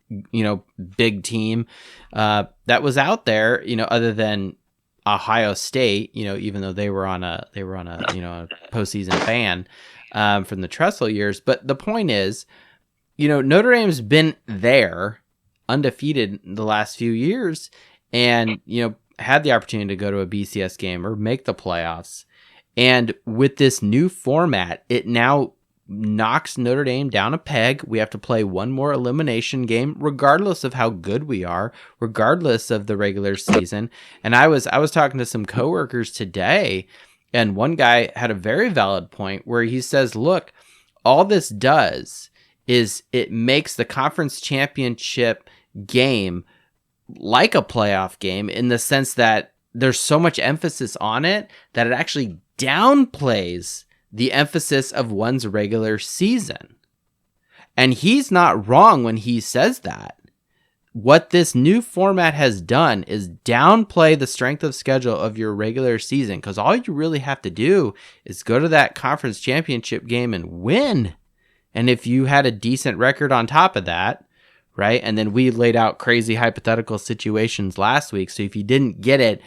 big team that was out there, other than Ohio State, even though they were on a postseason ban from the Tressel years. But the point is, Notre Dame's been there undefeated the last few years, and had the opportunity to go to a BCS game or make the playoffs. And with this new format, it now knocks Notre Dame down a peg. We have to play one more elimination game, regardless of how good we are, regardless of the regular season. And I was talking to some coworkers today, and one guy had a very valid point where he says, look, all this does is it makes the conference championship game like a playoff game in the sense that there's so much emphasis on it that it actually downplays the emphasis of one's regular season. And he's not wrong when he says that. What this new format has done is downplay the strength of schedule of your regular season, because all you really have to do is go to that conference championship game and win. And if you had a decent record on top of that, right? And then we laid out crazy hypothetical situations last week. So if you didn't get it,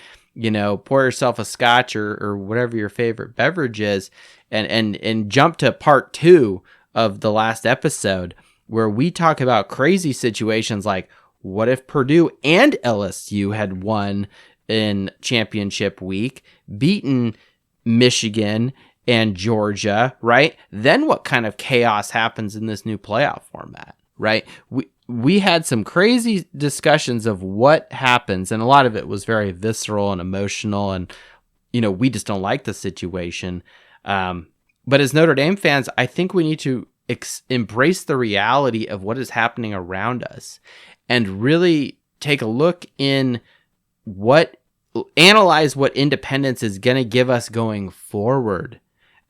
pour yourself a scotch or whatever your favorite beverage is, and jump to part 2 of the last episode where we talk about crazy situations like, what if Purdue and LSU had won in championship week, beaten Michigan and Georgia, right? Then what kind of chaos happens in this new playoff format, right? We had some crazy discussions of what happens, and a lot of it was very visceral and emotional, and we just don't like the situation. But as Notre Dame fans, I think we need to embrace the reality of what is happening around us and really take a look in analyze what independence is going to give us going forward.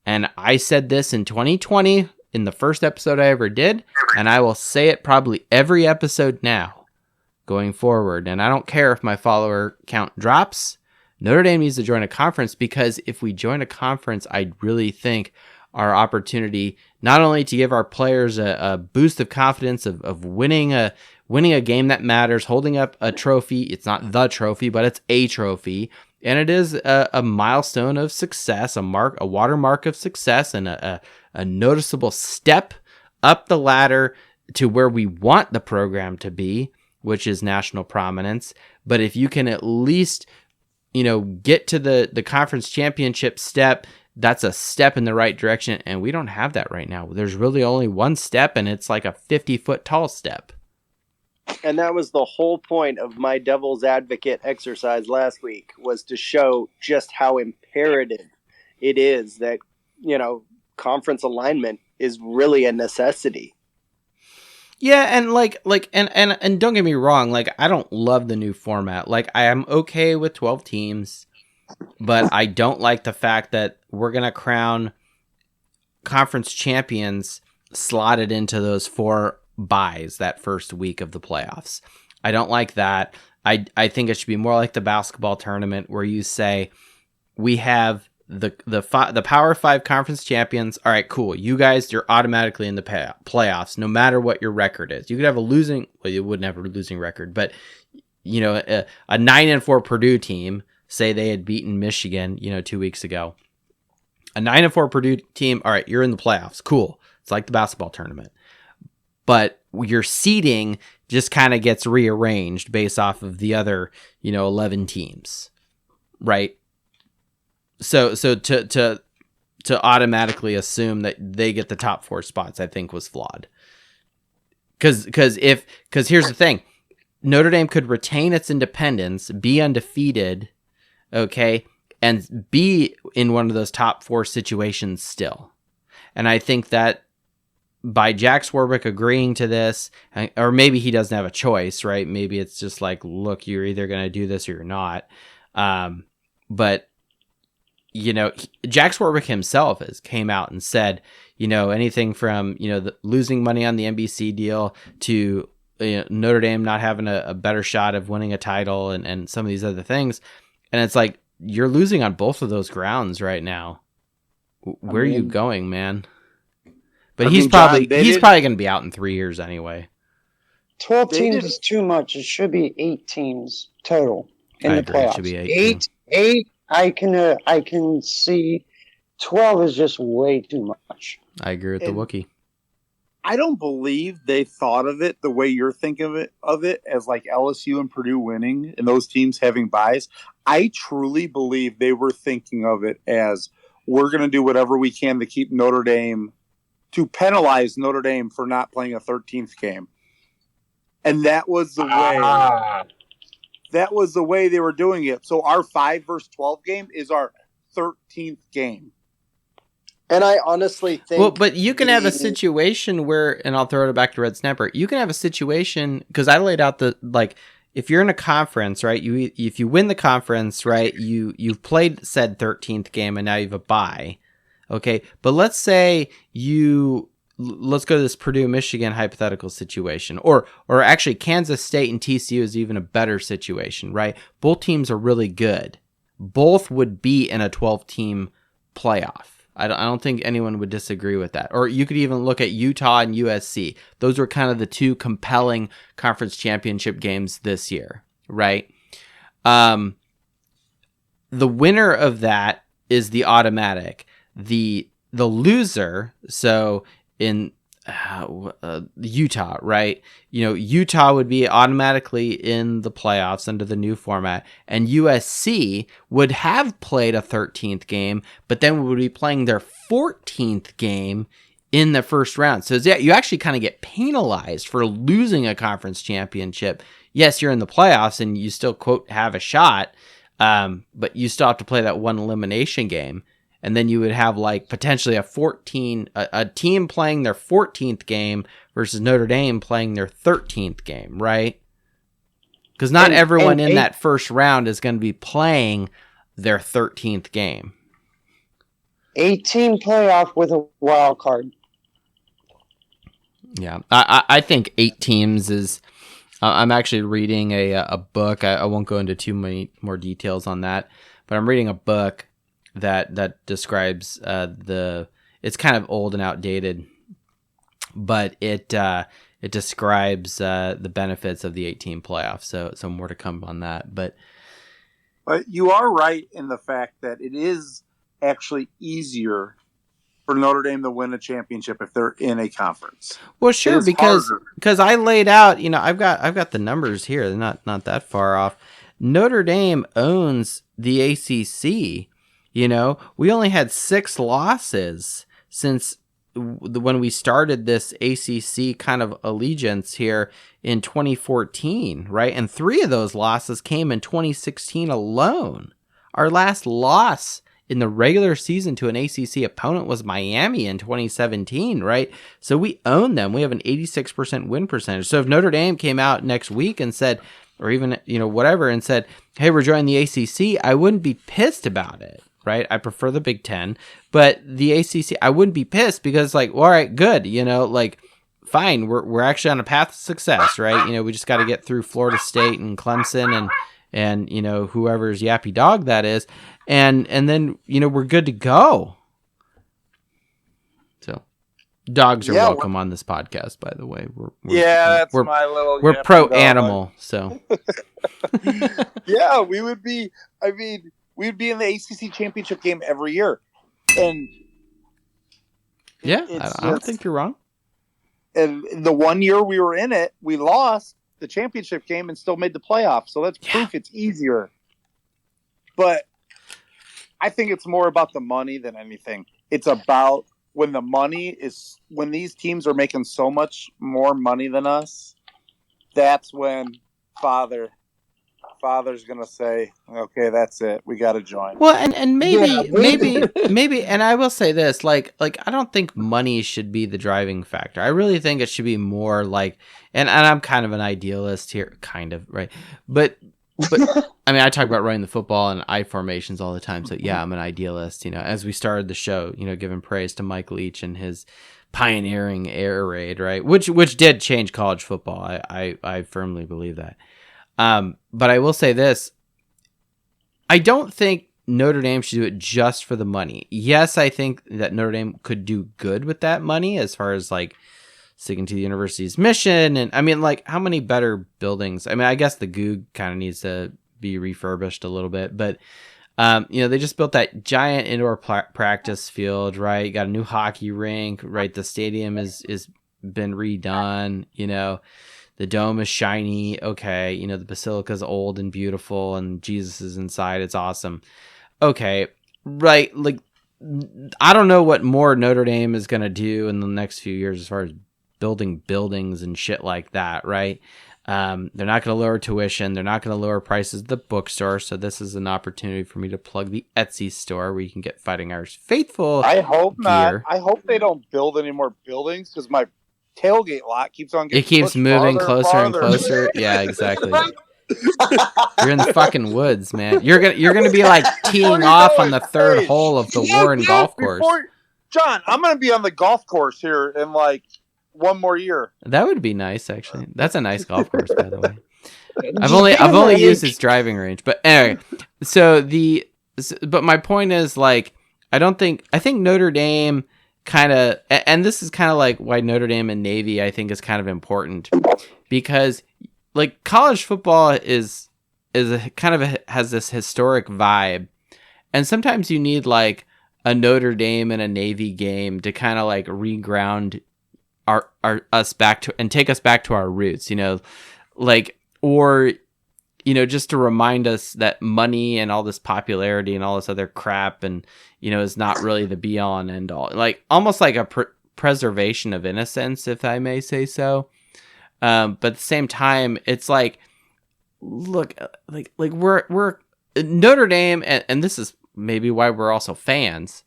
And I said this in 2020 in the first episode I ever did, and I will say it probably every episode now going forward. And I don't care if my follower count drops. Notre Dame needs to join a conference, because if we join a conference, I really think our opportunity not only to give our players a boost of confidence of winning a game that matters, holding up a trophy. It's not the trophy, but it's a trophy. And it is a milestone of success, a watermark of success, and a noticeable step up the ladder to where we want the program to be, which is national prominence. But if you can at least get to the conference championship step, that's a step in the right direction. And we don't have that right now. There's really only one step, and it's like a 50-foot tall step. And that was the whole point of my devil's advocate exercise last week, was to show just how imperative it is that, conference alignment is really a necessity. Yeah, and and don't get me wrong, I don't love the new format. I am okay with 12 teams, but I don't like the fact that we're going to crown conference champions slotted into those 4 buys that first week of the playoffs. I don't like that. I think it should be more like the basketball tournament, where you say we have the Power 5 conference champions. All right, cool. You guys, you're automatically in the playoffs, no matter what your record is. You could have you wouldn't have a losing record, but a 9-4 Purdue team, say they had beaten Michigan, 2 weeks ago. A 9-4 Purdue team. All right, you're in the playoffs. Cool. It's like the basketball tournament. But your seeding just kind of gets rearranged based off of the other, 11 teams, right? So to automatically assume that they get the top 4 spots, I think was flawed. Because here's the thing, Notre Dame could retain its independence, be undefeated, okay, and be in one of those top 4 situations still. And I think that by Jack Swarbrick agreeing to this, or maybe he doesn't have a choice, right? Maybe it's just like, look, you're either going to do this or you're not. But, Jack Swarbrick himself came out and said, anything from, losing money on the NBC deal to Notre Dame not having a better shot of winning a title and some of these other things. And it's like, you're losing on both of those grounds right now. Where are you going, man? But he's probably going to be out in 3 years anyway. 12 teams is too much. It should be 8 teams total in the playoffs. It should be 8. I can see 12 is just way too much. I agree with the Wookiee. I don't believe they thought of it the way you're thinking of it as like LSU and Purdue winning and those teams having buys. I truly believe they were thinking of it as, we're going to do whatever we can to keep Notre Dame to penalize Notre Dame for not playing a 13th game. And that was the way. That was the way they were doing it. So our 5 versus 12 game is our 13th game. And I honestly think... Well, but you can have a situation where, and I'll throw it back to Red Snapper, you can have a situation, because I laid out the, like, if you're in a conference, right, if you win the conference, right, you've played said 13th game and now you have a bye, okay? But let's say let's go to this Purdue-Michigan hypothetical situation, or actually Kansas State and TCU is even a better situation, right? Both teams are really good. Both would be in a 12-team playoff. I don't think anyone would disagree with that. Or you could even look at Utah and USC. Those were kind of the two compelling conference championship games this year, right? The winner of that is the automatic. The loser, so in Utah, right? Utah would be automatically in the playoffs under the new format, and USC would have played a 13th game, but then would be playing their 14th game in the first round. So yeah, you actually kind of get penalized for losing a conference championship. Yes, you're in the playoffs and you still, quote, have a shot, but you still have to play that one elimination game. And then you would have like potentially a team playing their 14th game versus Notre Dame playing their 13th game, right? Because not everyone in that first round is going to be playing their 13th game. 18 playoff with a wild card. Yeah, I think 8 teams is... I'm actually reading a book. I won't go into too many more details on that, but I'm reading a book that describes it's kind of old and outdated, but it describes the benefits of the 18 playoff. So more to come on that. But you are right in the fact that it is actually easier for Notre Dame to win a championship if they're in a conference. Well, sure, because I laid out, I've got the numbers here. They're not that far off. Notre Dame owns the ACC. We only had 6 losses since when we started this ACC kind of allegiance here in 2014, right? And 3 of those losses came in 2016 alone. Our last loss in the regular season to an ACC opponent was Miami in 2017, right? So we own them. We have an 86% win percentage. So if Notre Dame came out next week and said, or even, whatever, and said, hey, we're joining the ACC, I wouldn't be pissed about it. Right, I prefer the Big Ten, but the ACC, I wouldn't be pissed because, like, well, all right, good, fine, we're actually on a path to success, right? We just got to get through Florida State and Clemson and whoever's yappy dog that is, and then we're good to go. So, dogs are welcome on this podcast, by the way. That's my little. We're pro animal, so. Yeah, we would be. I mean. We'd be in the ACC championship game every year. And yeah, I don't think you're wrong. And the one year we were in it, we lost the championship game and still made the playoffs. So that's proof it's easier. But I think it's more about the money than anything. It's about when these teams are making so much more money than us, that's when Father's gonna say, okay, that's it, we gotta join. Well, and maybe and I will say this, like I don't think money should be the driving factor. I really think it should be more like, and I'm kind of an idealist here, kind of, right? But I mean, I talk about running the football and I formations all the time, so yeah, I'm an idealist. As we started the show, giving praise to Mike Leach and his pioneering air raid, right? Which did change college football. I firmly believe that. But I will say this, I don't think Notre Dame should do it just for the money. Yes, I think that Notre Dame could do good with that money as far as like sticking to the university's mission. And I mean, like, how many better buildings? I mean, I guess the Goog kind of needs to be refurbished a little bit, but they just built that giant indoor practice field, right? You got a new hockey rink, right? The stadium is been redone, The dome is shiny. Okay. The basilica's old and beautiful and Jesus is inside. It's awesome. Okay. Right. Like I don't know what more Notre Dame is going to do in the next few years as far as building buildings and shit like that, right? They're not going to lower tuition. They're not going to lower prices at the bookstore. So this is an opportunity for me to plug the Etsy store where you can get Fighting Irish Faithful. I hope gear. not. I hope they don't build any more buildings because my tailgate lot keeps on getting pushed moving closer and closer. Yeah, exactly. You're in the fucking woods, man. You're gonna be like teeing off on the third hole of the Warren golf course. John, I'm gonna be on the golf course here in like one more year. That would be nice, actually. That's a nice golf course, by the way. I've only used its driving range, but anyway. But my point is, like, I think Notre Dame kind of, and this is kind of like why Notre Dame and Navy I think is kind of important, because like college football has this historic vibe, and sometimes you need like a Notre Dame and a Navy game to kind of like reground us back to and take us back to our roots, like, or just to remind us that money and all this popularity and all this other crap and is not really the be all and end all, like almost like a preservation of innocence, if I may say so. But at the same time, it's like, look, like we're Notre Dame, and this is maybe why we're also fans.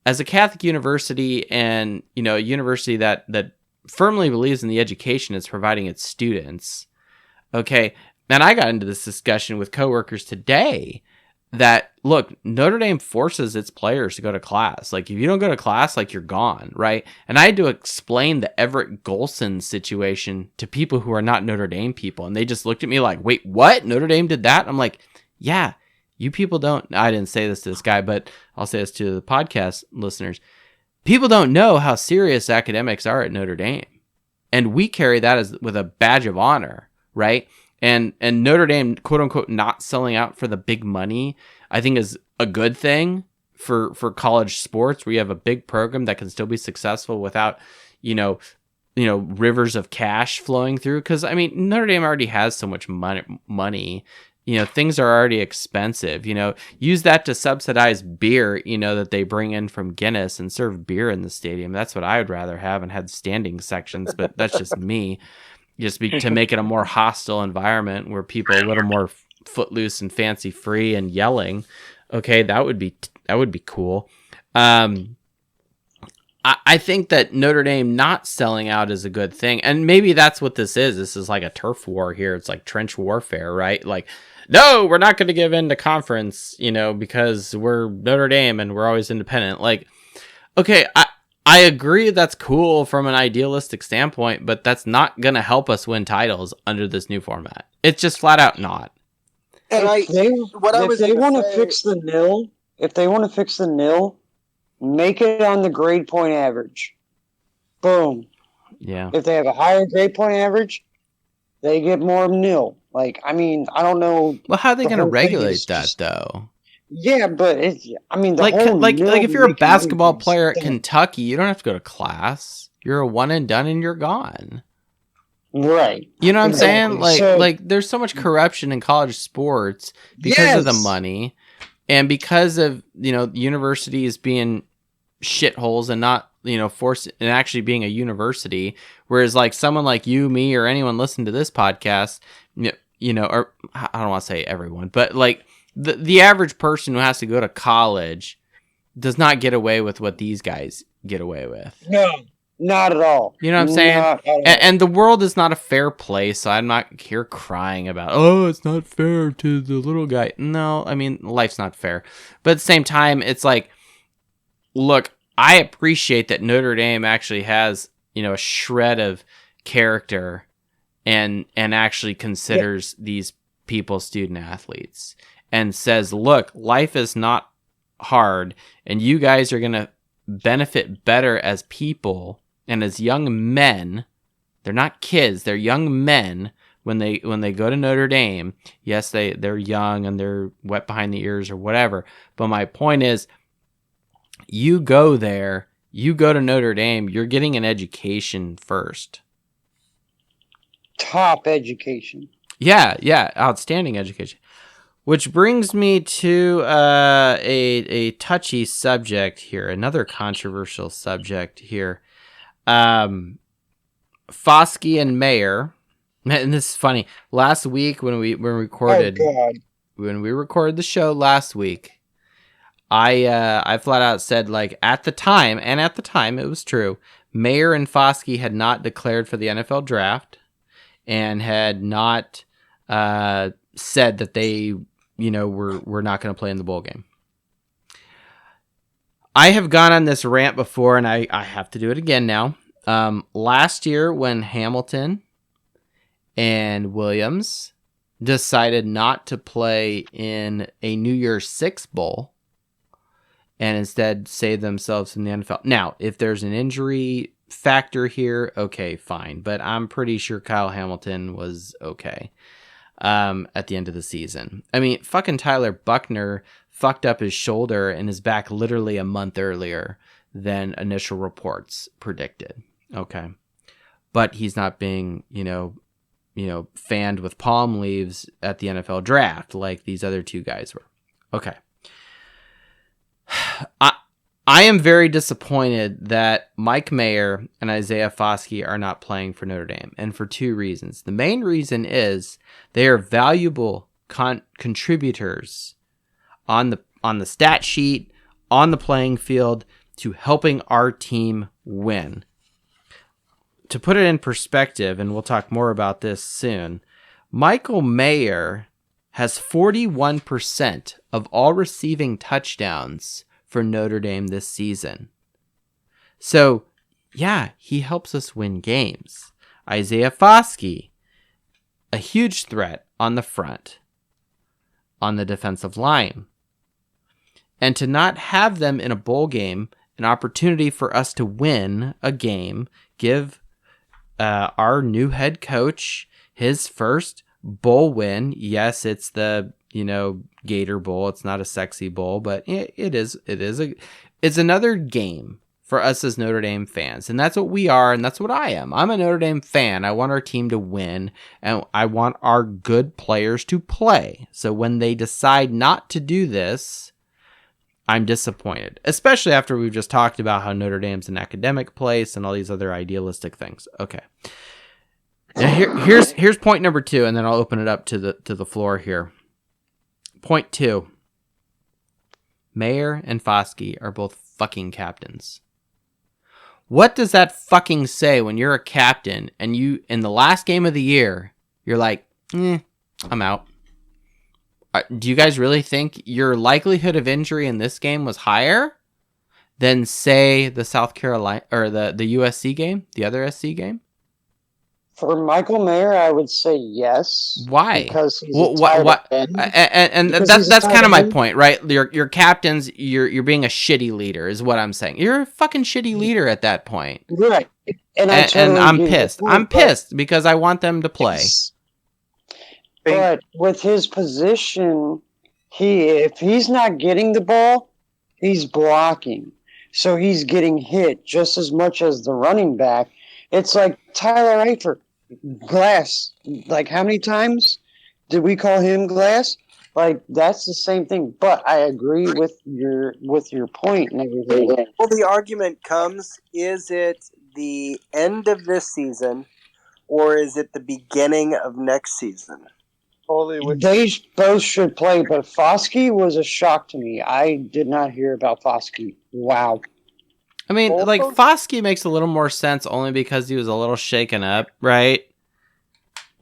As a Catholic university and, a university that firmly believes in the education it's providing its students. Okay. And I got into this discussion with coworkers today that, look, Notre Dame forces its players to go to class. Like, if you don't go to class, like, you're gone, right? And I had to explain the Everett Golson situation to people who are not Notre Dame people. And they just looked at me like, wait, what? Notre Dame did that? I'm like, yeah. You people don't, I didn't say this to this guy, but I'll say this to the podcast listeners. People don't know how serious academics are at Notre Dame. And we carry that as with a badge of honor, right? And Notre Dame, quote unquote, not selling out for the big money, I think is a good thing for college sports, where you have a big program that can still be successful without, rivers of cash flowing through. Because, I mean, Notre Dame already has so much money. Things are already expensive, use that to subsidize beer, that they bring in from Guinness and serve beer in the stadium. That's what I would rather have, and had standing sections, but that's just me. To make it a more hostile environment where people are a little more footloose and fancy free and yelling. Okay. That would be cool. I think that Notre Dame not selling out is a good thing. And maybe that's what this is. This is like a turf war here. It's like trench warfare, right? Like, no, we're not going to give in to conference, because we're Notre Dame and we're always independent. Like, okay, I agree that's cool from an idealistic standpoint, but that's not going to help us win titles under this new format. It's just flat out not. And if they want to fix the nil, make it on the grade point average. Boom. Yeah. If they have a higher grade point average, they get more nil. Like, I mean, I don't know. Well, how are they going to regulate that, though? Yeah, but if you're a basketball player at Kentucky, you don't have to go to class. You're a one and done, and you're gone. Right. You know what I'm saying? Like there's so much corruption in college sports because of the money, and because of universities being shitholes and not forced and actually being a university. Whereas like someone like you, me, or anyone listening to this podcast, or I don't want to say everyone, but like. The average person who has to go to college does not get away with what these guys get away with. No, not at all. You know what I'm saying? And the world is not a fair place, so I'm not here crying about, oh, it's not fair to the little guy. No, I mean, life's not fair. But at the same time, it's like, look, I appreciate that Notre Dame actually has, a shred of character and actually considers these people student athletes. And says, look, life is not hard, and you guys are going to benefit better as people and as young men. They're not kids, they're young men when they go to Notre Dame. Yes, they're young and they're wet behind the ears or whatever. But my point is, you go there, you go to Notre Dame, you're getting an education first. Top education. Yeah, outstanding education. Which brings me to a touchy subject here, another controversial subject here. Foskey and Mayer, and this is funny. Last week when we recorded the show last week, I flat out said, like, at the time it was true, Mayer and Foskey had not declared for the NFL draft and had not said that they, were not going to play in the bowl game. I have gone on this rant before, and I have to do it again now. Last year when Hamilton and Williams decided not to play in a New Year's Six bowl and instead save themselves from the NFL. Now, if there's an injury factor here, okay, fine. But I'm pretty sure Kyle Hamilton was okay at the end of the season. I mean, fucking Tyler Buckner fucked up his shoulder and his back literally a month earlier than initial reports predicted. Okay. But he's not being, fanned with palm leaves at the NFL draft like these other two guys were. Okay. I am very disappointed that Mike Mayer and Isaiah Foskey are not playing for Notre Dame, and for two reasons. The main reason is they are valuable contributors on the stat sheet, on the playing field, to helping our team win. To put it in perspective, and we'll talk more about this soon, Michael Mayer has 41% of all receiving touchdowns for Notre Dame this season. So, yeah, he helps us win games. Isaiah Foskey, a huge threat on the front, on the defensive line. And to not have them in a bowl game, an opportunity for us to win a game, give our new head coach his first bowl win. Yes, it's the Gator Bowl. It's not a sexy bowl, but it's another game for us as Notre Dame fans, and that's what we are, and that's what I am. I'm a Notre Dame fan. I want our team to win, and I want our good players to play. So when they decide not to do this, I'm disappointed, especially after we've just talked about how Notre Dame's an academic place and all these other idealistic things. Okay. Now here's point number 2, and then I'll open it up to the floor here. Point 2. Mayer and Foskey are both fucking captains. What does that fucking say when you're a captain and you, in the last game of the year, you're like, I'm out? Do you guys really think your likelihood of injury in this game was higher than, say, the South Carolina or the USC game, the other SC game? For Michael Mayer, I would say yes. Why? Because he's a tight end. And that's kind of my point, right? Your captains, you're being a shitty leader, is what I'm saying. You're a fucking shitty leader at that point, right? And I'm pissed. I'm pissed because I want them to play. But with his position, if he's not getting the ball, he's blocking, so he's getting hit just as much as the running back. It's like Tyler Eifert, Glass. Like, how many times did we call him Glass? Like, that's the same thing. But I agree with your point and everything. Well, the argument comes, is it the end of this season or is it the beginning of next season? They both should play, but Foskey was a shock to me. I did not hear about Foskey. Wow. I mean, like, Foskey makes a little more sense only because he was a little shaken up, right?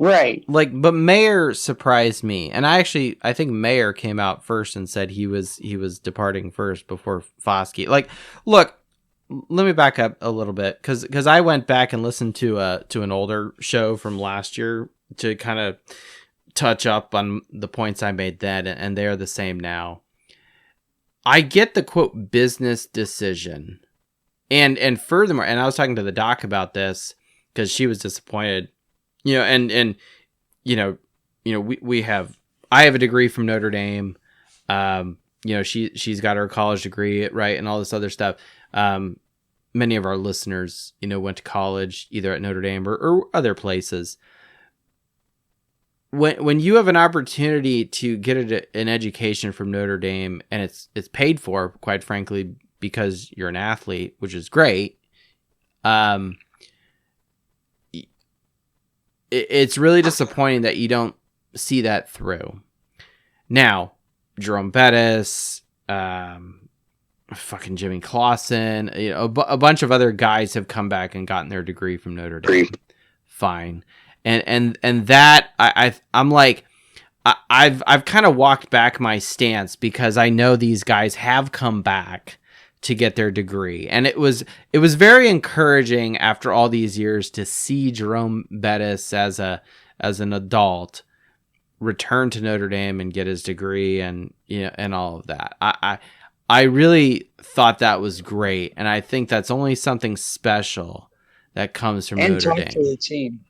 Right. Like, but Mayer surprised me. And I think Mayer came out first and said he was departing first before Foskey. Like, look, let me back up a little bit because I went back and listened to an older show from last year to kind of touch up on the points I made then, and they are the same now. I get the quote business decision. And furthermore, and I was talking to the doc about this because she was disappointed, we have, I have a degree from Notre Dame. She's got her college degree, right. And all this other stuff. Many of our listeners, went to college either at Notre Dame or other places. when you have an opportunity to get an education from Notre Dame, and it's paid for, quite frankly, because you're an athlete, which is great. It's really disappointing that you don't see that through. Now, Jerome Bettis, fucking Jimmy Clausen, a bunch of other guys have come back and gotten their degree from Notre Dame. Fine. And that I'm like, I've kind of walked back my stance because I know these guys have come back to get their degree, and it was very encouraging after all these years to see Jerome Bettis as an adult return to Notre Dame and get his degree, and and all of that. I really thought that was great, and I think that's only something special that comes from Notre Dame. And talk to the team.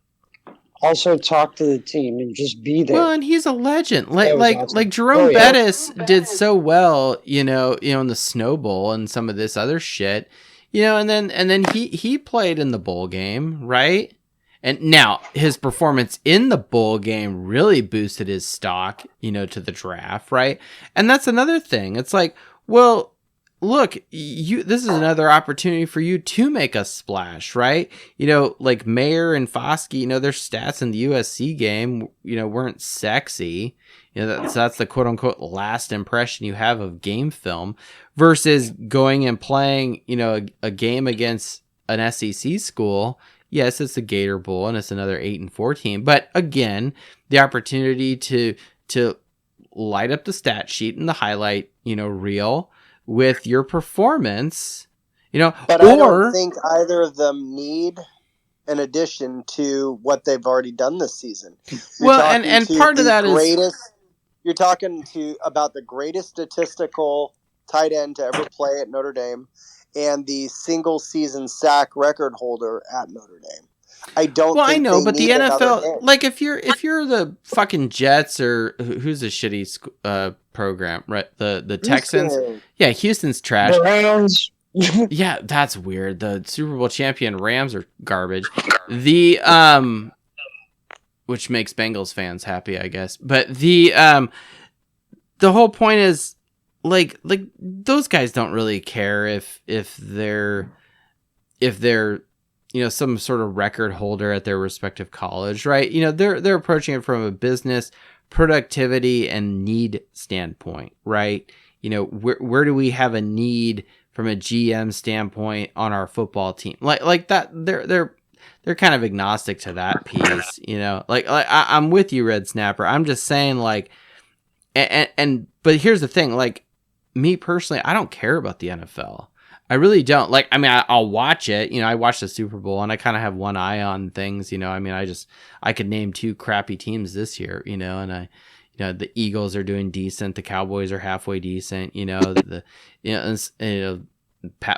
Also talk to the team and just be there. Well, and he's a legend. Like Jerome Bettis did so well, in the Snow Bowl and some of this other shit, and then he played in the bowl game, right? And now his performance in the bowl game really boosted his stock, to the draft, right? And that's another thing. It's like, well, look, this is another opportunity for you to make a splash, right? Like Mayer and Foskey, their stats in the USC game, weren't sexy. That's the quote unquote last impression you have of game film versus going and playing, a game against an SEC school. Yes, it's the Gator Bowl and it's another 8-4 team, but again, the opportunity to light up the stat sheet and the highlight, reel with your performance, But I don't think either of them need an addition to what they've already done this season. And part of that is you're talking about the greatest statistical tight end to ever play at Notre Dame and the single season sack record holder at Notre Dame. I don't. Well, I know, but the NFL, like if you're the fucking Jets or who's the shitty program, right? The Texans, yeah, Houston's trash. The Rams. Yeah, that's weird. The Super Bowl champion Rams are garbage. The which makes Bengals fans happy, I guess. But the whole point is like those guys don't really care if they're some sort of record holder at their respective college, right? They're approaching it from a business productivity and need standpoint, right? Where do we have a need from a GM standpoint on our football team? Like that, they're kind of agnostic to that piece, I'm with you, Red Snapper. I'm just saying, like, but here's the thing, like, me personally, I don't care about the NFL. I really don't. Like, I mean, I'll watch it. I watched the Super Bowl, and I kind of have one eye on things. I mean, I could name 2 crappy teams this year. And the Eagles are doing decent. The Cowboys are halfway decent. Pat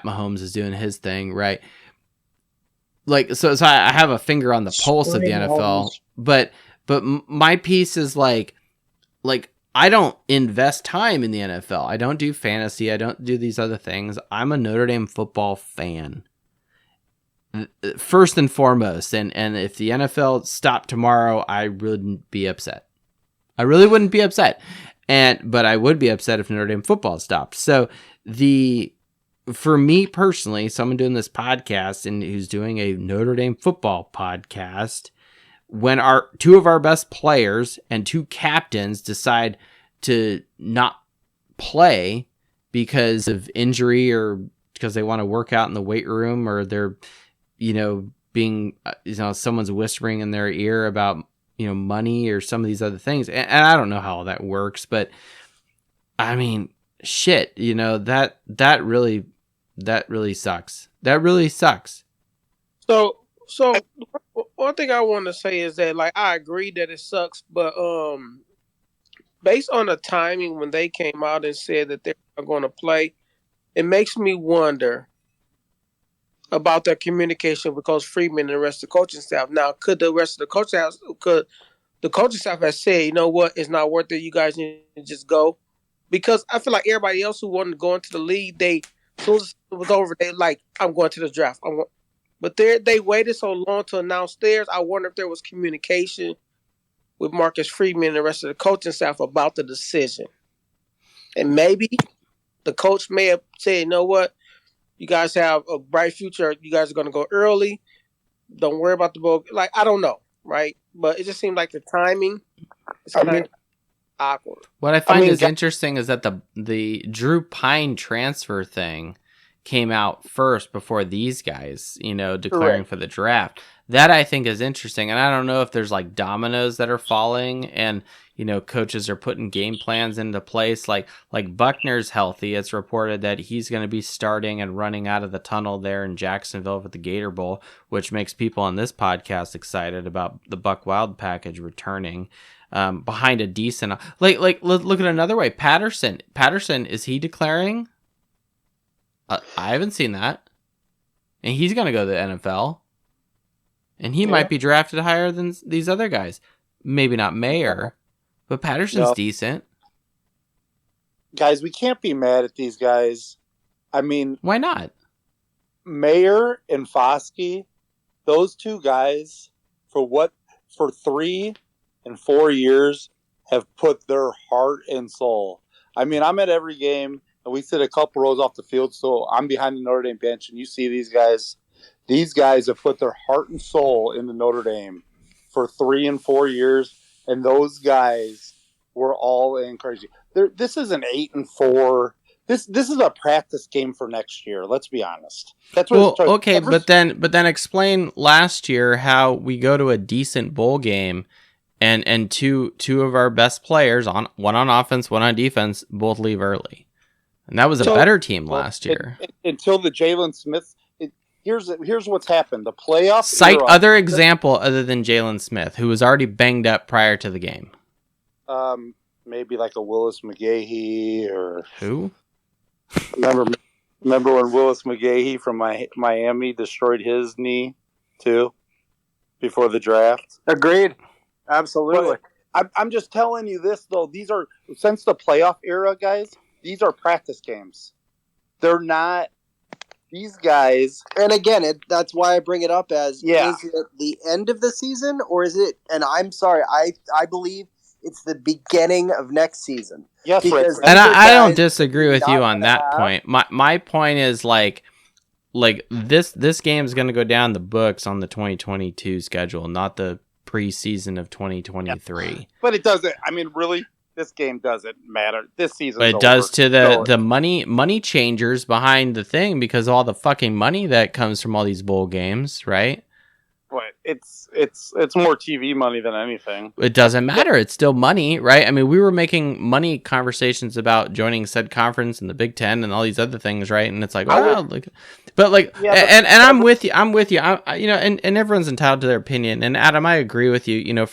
Mahomes is doing his thing, right? Like, so I have a finger on the pulse of the NFL. But my piece is like. I don't invest time in the NFL. I don't do fantasy. I don't do these other things. I'm a Notre Dame football fan, first and foremost. And if the NFL stopped tomorrow, I wouldn't be upset. I really wouldn't be upset. But I would be upset if Notre Dame football stopped. So for me personally, someone doing this podcast and who's doing a Notre Dame football podcast, when 2 of our best players and 2 captains decide to not play because of injury or because they want to work out in the weight room, or they're, being, someone's whispering in their ear about, money or some of these other things. And I don't know how that works, but I mean, shit, that really sucks. That really sucks. So one thing I want to say is that, like, I agree that it sucks, but based on the timing when they came out and said that they're not going to play, it makes me wonder about their communication with Coach Freeman and the rest of the coaching staff. Now, could the coaching staff have said, you know what, it's not worth it, you guys need to just go? Because I feel like everybody else who wanted to go into the league, as soon as it was over, they like, I'm going to the draft. But they waited so long to announce theirs. I wonder if there was communication with Marcus Freeman and the rest of the coaching staff about the decision. And maybe the coach may have said, you know what, you guys have a bright future. You guys are going to go early. Don't worry about the bowl. Like, I don't know, right? But it just seemed like the timing is kind of awkward. What I find is interesting is that the Drew Pine transfer thing came out first before these guys, declaring for the draft. That I think is interesting. And I don't know if there's like dominoes that are falling and, coaches are putting game plans into place. Like Buckner's healthy. It's reported that he's going to be starting and running out of the tunnel there in Jacksonville for the Gator Bowl, which makes people on this podcast excited about the Buck Wild package returning. Behind a decent, look at another way. Patterson, is he declaring? I haven't seen that, and he's gonna go to the NFL, and he might be drafted higher than these other guys. Maybe not Mayer, but Patterson's decent. Guys, we can't be mad at these guys. I mean, why not? Mayer and Foskey, those two guys, for 3 and 4 years, have put their heart and soul. I mean, I'm at every game, and we sit a couple rows off the field, so I'm behind the Notre Dame bench, and you see these guys. These guys have put their heart and soul into Notre Dame for 3 and 4 years, and those guys were all in crazy. This is an 8-4. This is a practice game for next year. Let's be honest. That's what. Well, okay, but then explain last year how we go to a decent bowl game. And two of our best players, one on offense, one on defense, both leave early. And that was a better team last year. Until the Jalen Smith. Here's what's happened. The playoff. Cite other example other than Jalen Smith, who was already banged up prior to the game. Maybe like a Willis McGahee or who? Remember when Willis McGahee from Miami destroyed his knee too before the draft? Agreed. Absolutely. But I'm just telling you this, though. These are, since the playoff era, guys, these are practice games. They're not, these guys. And again, that's why I bring it up as, is it the end of the season, or is it, and I'm sorry, I believe it's the beginning of next season. Yes, and I don't disagree with you on that point. My point is like this game is going to go down the books on the 2022 schedule, not the preseason of 2023. Yeah. But it doesn't. I mean, really, this game doesn't matter. This season, but it does to the money changers behind the thing, because all the fucking money that comes from all these bowl games, right? But it's more TV money than anything. It doesn't matter. It's still money, right? I mean, we were making money conversations about joining said conference and the Big Ten and all these other things, right? And it's like, and I'm with you. And everyone's entitled to their opinion. And Adam, I agree with you.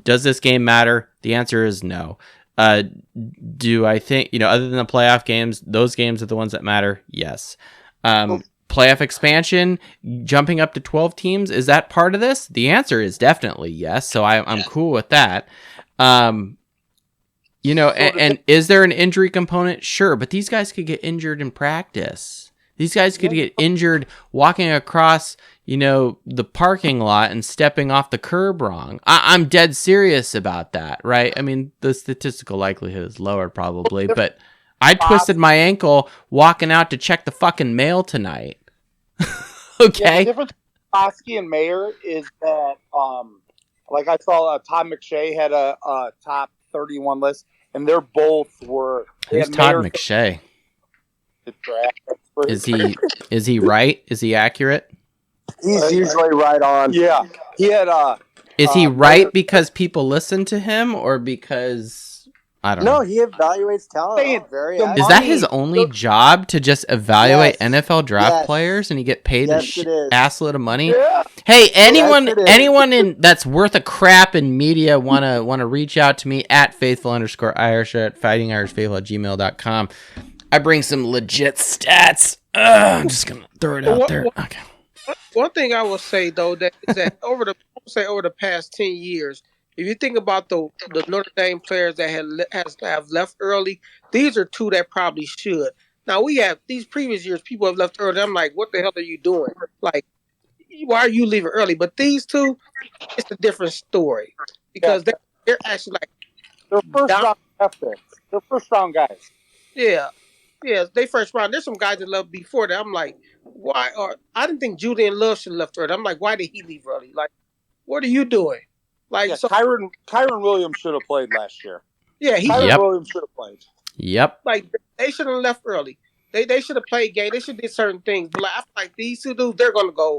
Does this game matter? The answer is no. Do I think, other than the playoff games, those games are the ones that matter? Yes. Playoff expansion, jumping up to 12 teams, is that part of this? The answer is definitely yes. So I'm cool with that. And is there an injury component? Sure, but these guys could get injured in practice. These guys could get injured walking across, the parking lot and stepping off the curb wrong. I'm dead serious about that, right? I mean, the statistical likelihood is lower probably, but I twisted my ankle walking out to check the fucking mail tonight. Okay. Yeah, the difference between Foskey and Mayer is that, like I saw Todd McShay had a top 31 list, and they're both were. Who's Todd McShay? Is he right? Is he accurate? He's usually right on. Yeah, he had. Is he right because people listen to him, or because? I don't know. No, he evaluates talent. Is that his only job, to just evaluate NFL draft players, and he get paid a assload of money? Yeah. Hey, anyone that's worth a crap in media wanna reach out to me at faithful_Irish at fightingirishfaithful@gmail.com. I bring some legit stats. I'm just gonna throw it out there. Okay. One thing I will say though that is that over the past 10 years. If you think about the Notre Dame players that have left early, these are two that probably should. Now, we have these previous years, people have left early. I'm like, what the hell are you doing? Like, why are you leaving early? But these two, it's a different story. because they're actually like they're first-round draft picks. They're first-round guys. Yeah, they first round. There's some guys that left before that. I'm like, why? Or I didn't think Julian Love should have left early. I'm like, why did he leave early? Like, what are you doing? Like, so Kyron Williams should have played last year. Yeah, Kyron Williams should have played. Yep. Like they should have left early. They should have played game. They should have did certain things. But like, I feel like these two dudes, they're going to go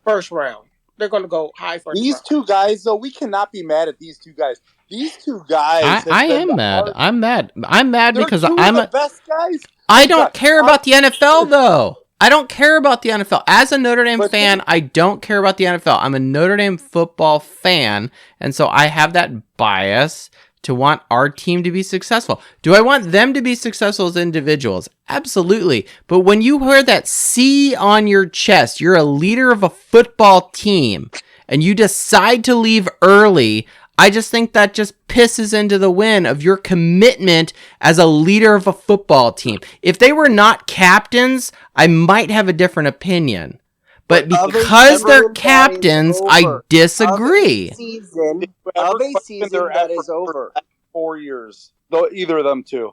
first round. They're going to go high first round. These two guys, though, we cannot be mad at these two guys. These two guys. I am mad. I'm mad. I'm mad because I'm the best guys. I don't care about the NFL, though. I don't care about the NFL. As a Notre Dame fan, I don't care about the NFL. I'm a Notre Dame football fan, and so I have that bias to want our team to be successful. Do I want them to be successful as individuals? Absolutely. But when you wear that C on your chest, you're a leader of a football team, and you decide to leave early, I just think that just pisses into the wind of your commitment as a leader of a football team. If they were not captains, I might have a different opinion. But because they're captains, I disagree. Of a season that is over. 4 years. Though either of them two.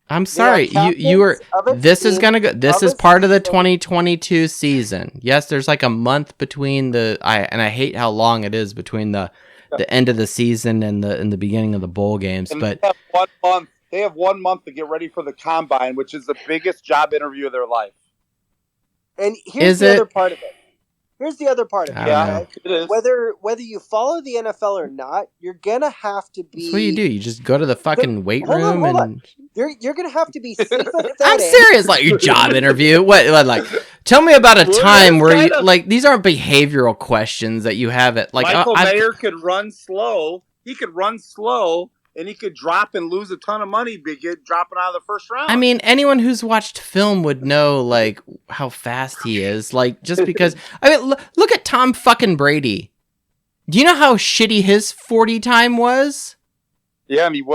I'm sorry. You are. This is gonna go. This is part of the 2022 season. Yes, there's like a month between I hate how long it is between the end of the season and the beginning of the bowl games. And but they have 1 month to get ready for the combine, which is the biggest job interview of their life. And here's the other part of it. Yeah, it is. Whether you follow the NFL or not, you're gonna have to be. That's what you do. You just go to the fucking weight room and you're gonna have to be sympathetic. I'm serious. Like your job interview. What? Like, tell me about a time where you like these aren't behavioral questions that you have at like. Michael Mayer could run slow. He could run slow. And he could drop and lose a ton of money dropping out of the first round. I mean, anyone who's watched film would know, like, how fast he is. Like, just because... I mean, look at Tom fucking Brady. Do you know how shitty his 40 time was? Yeah, I mean,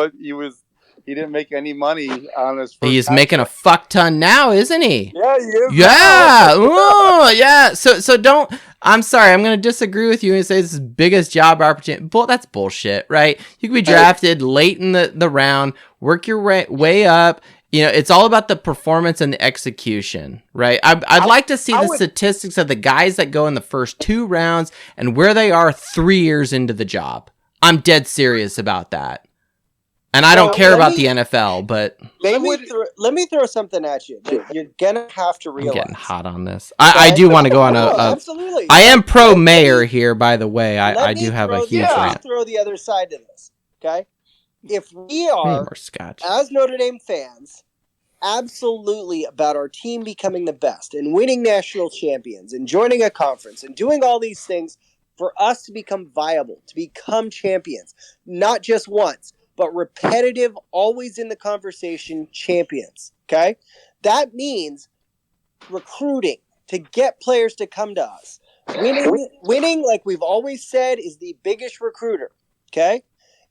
he didn't make any money on his first He's making a fuck ton now, isn't he? Yeah, he is. Yeah! Oh, yeah! So don't... I'm sorry, I'm going to disagree with you and say this is biggest job opportunity. That's bullshit, right? You can be drafted late in the round, work your way up. You know, it's all about the performance and the execution, right? I'd like to see the statistics of the guys that go in the first 2 rounds and where they are 3 years into the job. I'm dead serious about that. And I don't care about the NFL, but... Let me throw something at you that you're going to have to realize. I'm getting hot on this. I do want to go on absolutely. I am pro-mayor here, by the way. I do have a huge rant. Let me throw the other side to this, okay? If we are, as Notre Dame fans, absolutely about our team becoming the best and winning national champions and joining a conference and doing all these things for us to become viable, to become champions, not just once, but repetitive, always in the conversation champions, okay? That means recruiting to get players to come to us. Winning, like we've always said, is the biggest recruiter, okay?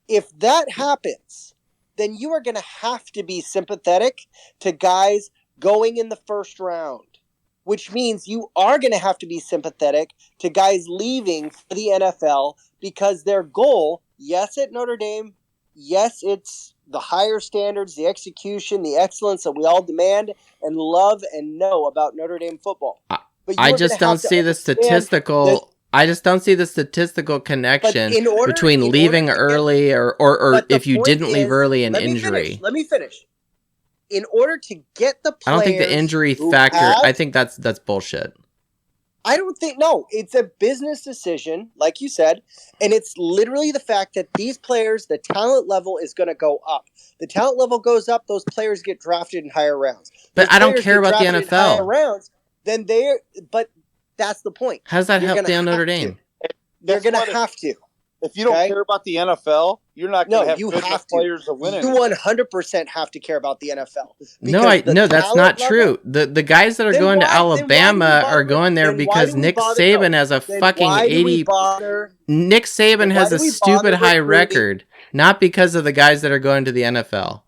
If that happens, then you are going to have to be sympathetic to guys going in the first round, which means you are going to have to be sympathetic to guys leaving for the NFL because their goal, yes, at Notre Dame, yes, it's the higher standards, the execution, the excellence that we all demand and love and know about Notre Dame football. I just don't see the statistical. I just don't see the statistical connection between leaving early or if you didn't leave early and injury. Let me finish. In order to get the players, I don't think the injury factor. I think that's bullshit. I don't think, no, it's a business decision, like you said, and it's literally the fact that these players, the talent level is going to go up. The talent level goes up, those players get drafted in higher rounds. But I don't care about the NFL. Rounds, but that's the point. How does that help down Notre Dame? They're going to have to. If you don't care about the NFL, you're not going to have good players to win it. You 100% have to care about the NFL. No, that's not true. The guys that are going to Alabama are going there because Nick Saban has a fucking 80. Nick Saban has a stupid high record, not because of the guys that are going to the NFL.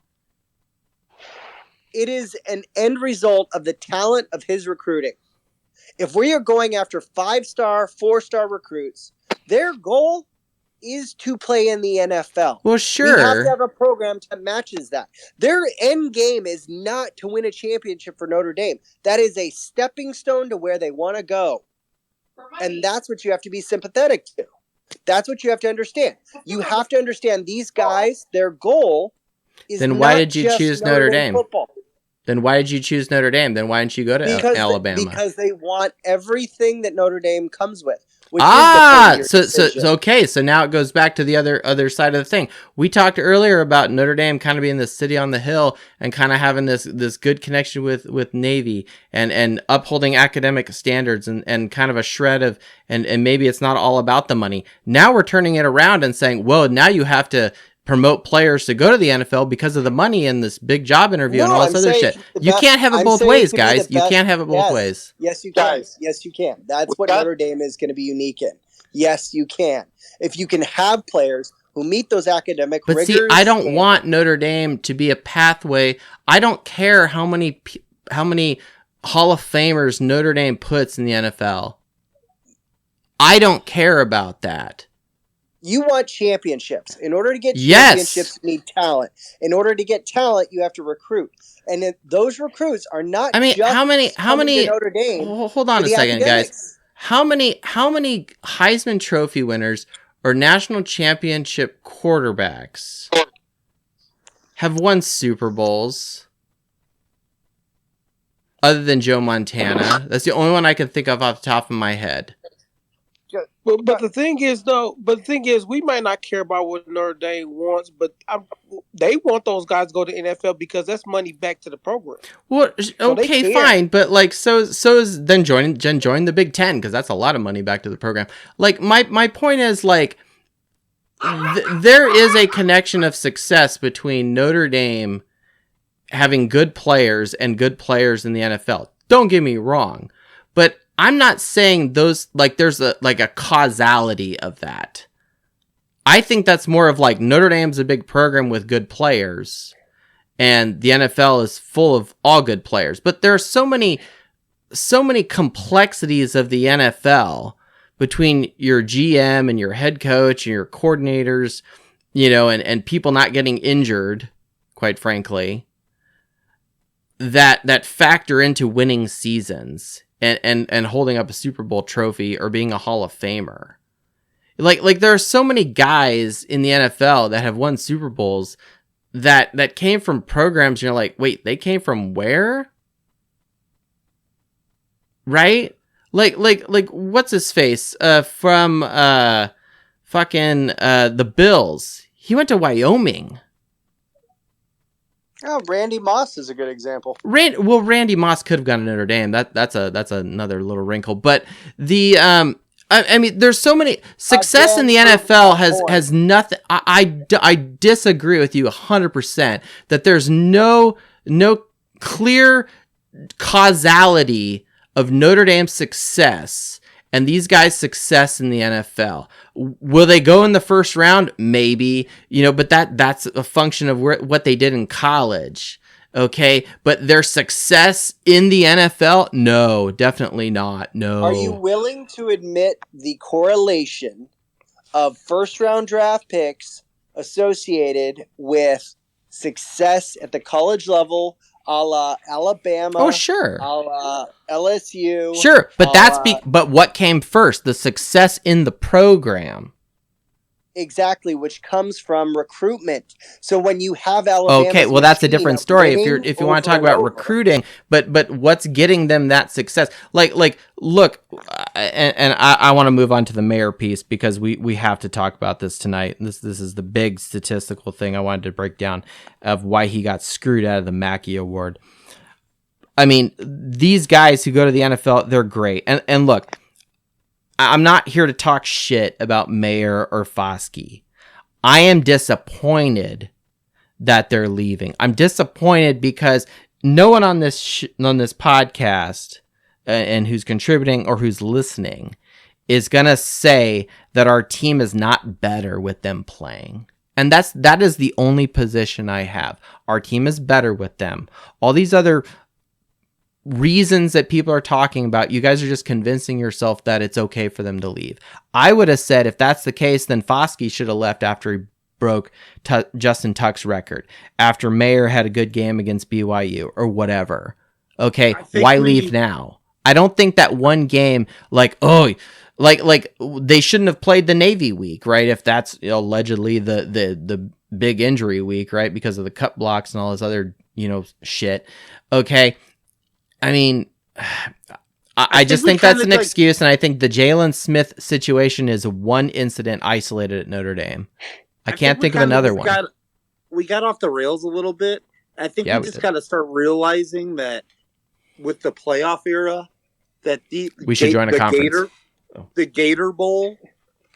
It is an end result of the talent of his recruiting. If we are going after 5-star, 4-star recruits, their goal is to play in the NFL. Well, sure. We have to have a program that matches that. Their end game is not to win a championship for Notre Dame. That is a stepping stone to where they want to go. And that's what you have to be sympathetic to. That's what you have to understand. You have to understand these guys, their goal is then why did you choose Notre Dame? Football. Then why did you choose Notre Dame? Then why didn't you go to Alabama? Because they want everything that Notre Dame comes with. So now it goes back to the other side of the thing. We talked earlier about Notre Dame kind of being the city on the hill and kind of having this good connection with Navy and upholding academic standards and kind of a shred of and maybe it's not all about the money. Now we're turning it around and saying, well, now you have to promote players to go to the NFL because of the money and this big job interview and all this other shit. You can't have it both ways, guys. You can't have it both ways. Yes, you can. Yes, you can. That's what Notre Dame is going to be unique in. Yes, you can. If you can have players who meet those academic rigors. But see, I don't want Notre Dame to be a pathway. I don't care how many Hall of Famers Notre Dame puts in the NFL. I don't care about that. You want championships. In order to get championships, you need talent. In order to get talent, you have to recruit. And those recruits are not. I mean, just how many Notre Dame? Hold on a second, guys. How many Heisman Trophy winners or national championship quarterbacks have won Super Bowls? Other than Joe Montana, that's the only one I can think of off the top of my head. But the thing is, we might not care about what Notre Dame wants, but they want those guys to go to NFL because that's money back to the program. Well, okay, fine, but like, so is then join the Big Ten because that's a lot of money back to the program. Like, my point is like, there is a connection of success between Notre Dame having good players and good players in the NFL. Don't get me wrong, but I'm not saying those, like, there's a causality of that. I think that's more of like Notre Dame's a big program with good players and the NFL is full of all good players. But there are so many complexities of the NFL between your GM and your head coach and your coordinators, and people not getting injured, quite frankly, that factor into winning seasons. And holding up a Super Bowl trophy or being a Hall of Famer. Like there are so many guys in the NFL that have won Super Bowls that came from programs, you're like, wait, they came from where? Right? Like what's his face? From fucking the Bills. He went to Wyoming. Oh, Randy Moss is a good example. Randy Moss could have gone to Notre Dame. That's another little wrinkle. But the I mean, there's so many success in the NFL has nothing. I disagree with you 100% that there's no clear causality of Notre Dame's success and these guys' success in the NFL. Will they go in the first round? Maybe, but that's a function of what they did in college. Okay. But their success in the NFL? No, definitely not. No. Are you willing to admit the correlation of first round draft picks associated with success at the college level, a la Alabama? Oh, sure. A la LSU. Sure, but but what came first? The success in the program. Exactly, which comes from recruitment. So when you have Alabama, okay, well that's a different story. If you want to talk about recruiting, but what's getting them that success? Like look, and I want to move on to the mayor piece because we have to talk about this tonight. This is the big statistical thing I wanted to break down of why he got screwed out of the Mackey Award. I mean, these guys who go to the NFL, they're great. And look, I'm not here to talk shit about Mayer or Foskey. I am disappointed that they're leaving. I'm disappointed because no one on this podcast and who's contributing or who's listening is going to say that our team is not better with them playing. And that is the only position I have. Our team is better with them. All these other reasons that people are talking about, you guys are just convincing yourself that it's okay for them to leave. I would have said if that's the case, then Foskey should have left after he broke Justin Tuck's record, after Mayer had a good game against BYU or whatever. Okay, why leave now? I don't think that one game, like they shouldn't have played the Navy week, right? If that's allegedly the big injury week, right? Because of the cut blocks and all this other, shit. Okay. I mean, I just think that's an excuse, and I think the Jalen Smith situation is one incident isolated at Notre Dame. I can't think of another one. We got off the rails a little bit. I think we just got to start realizing that with the playoff era, that we should join a conference. The Gator Bowl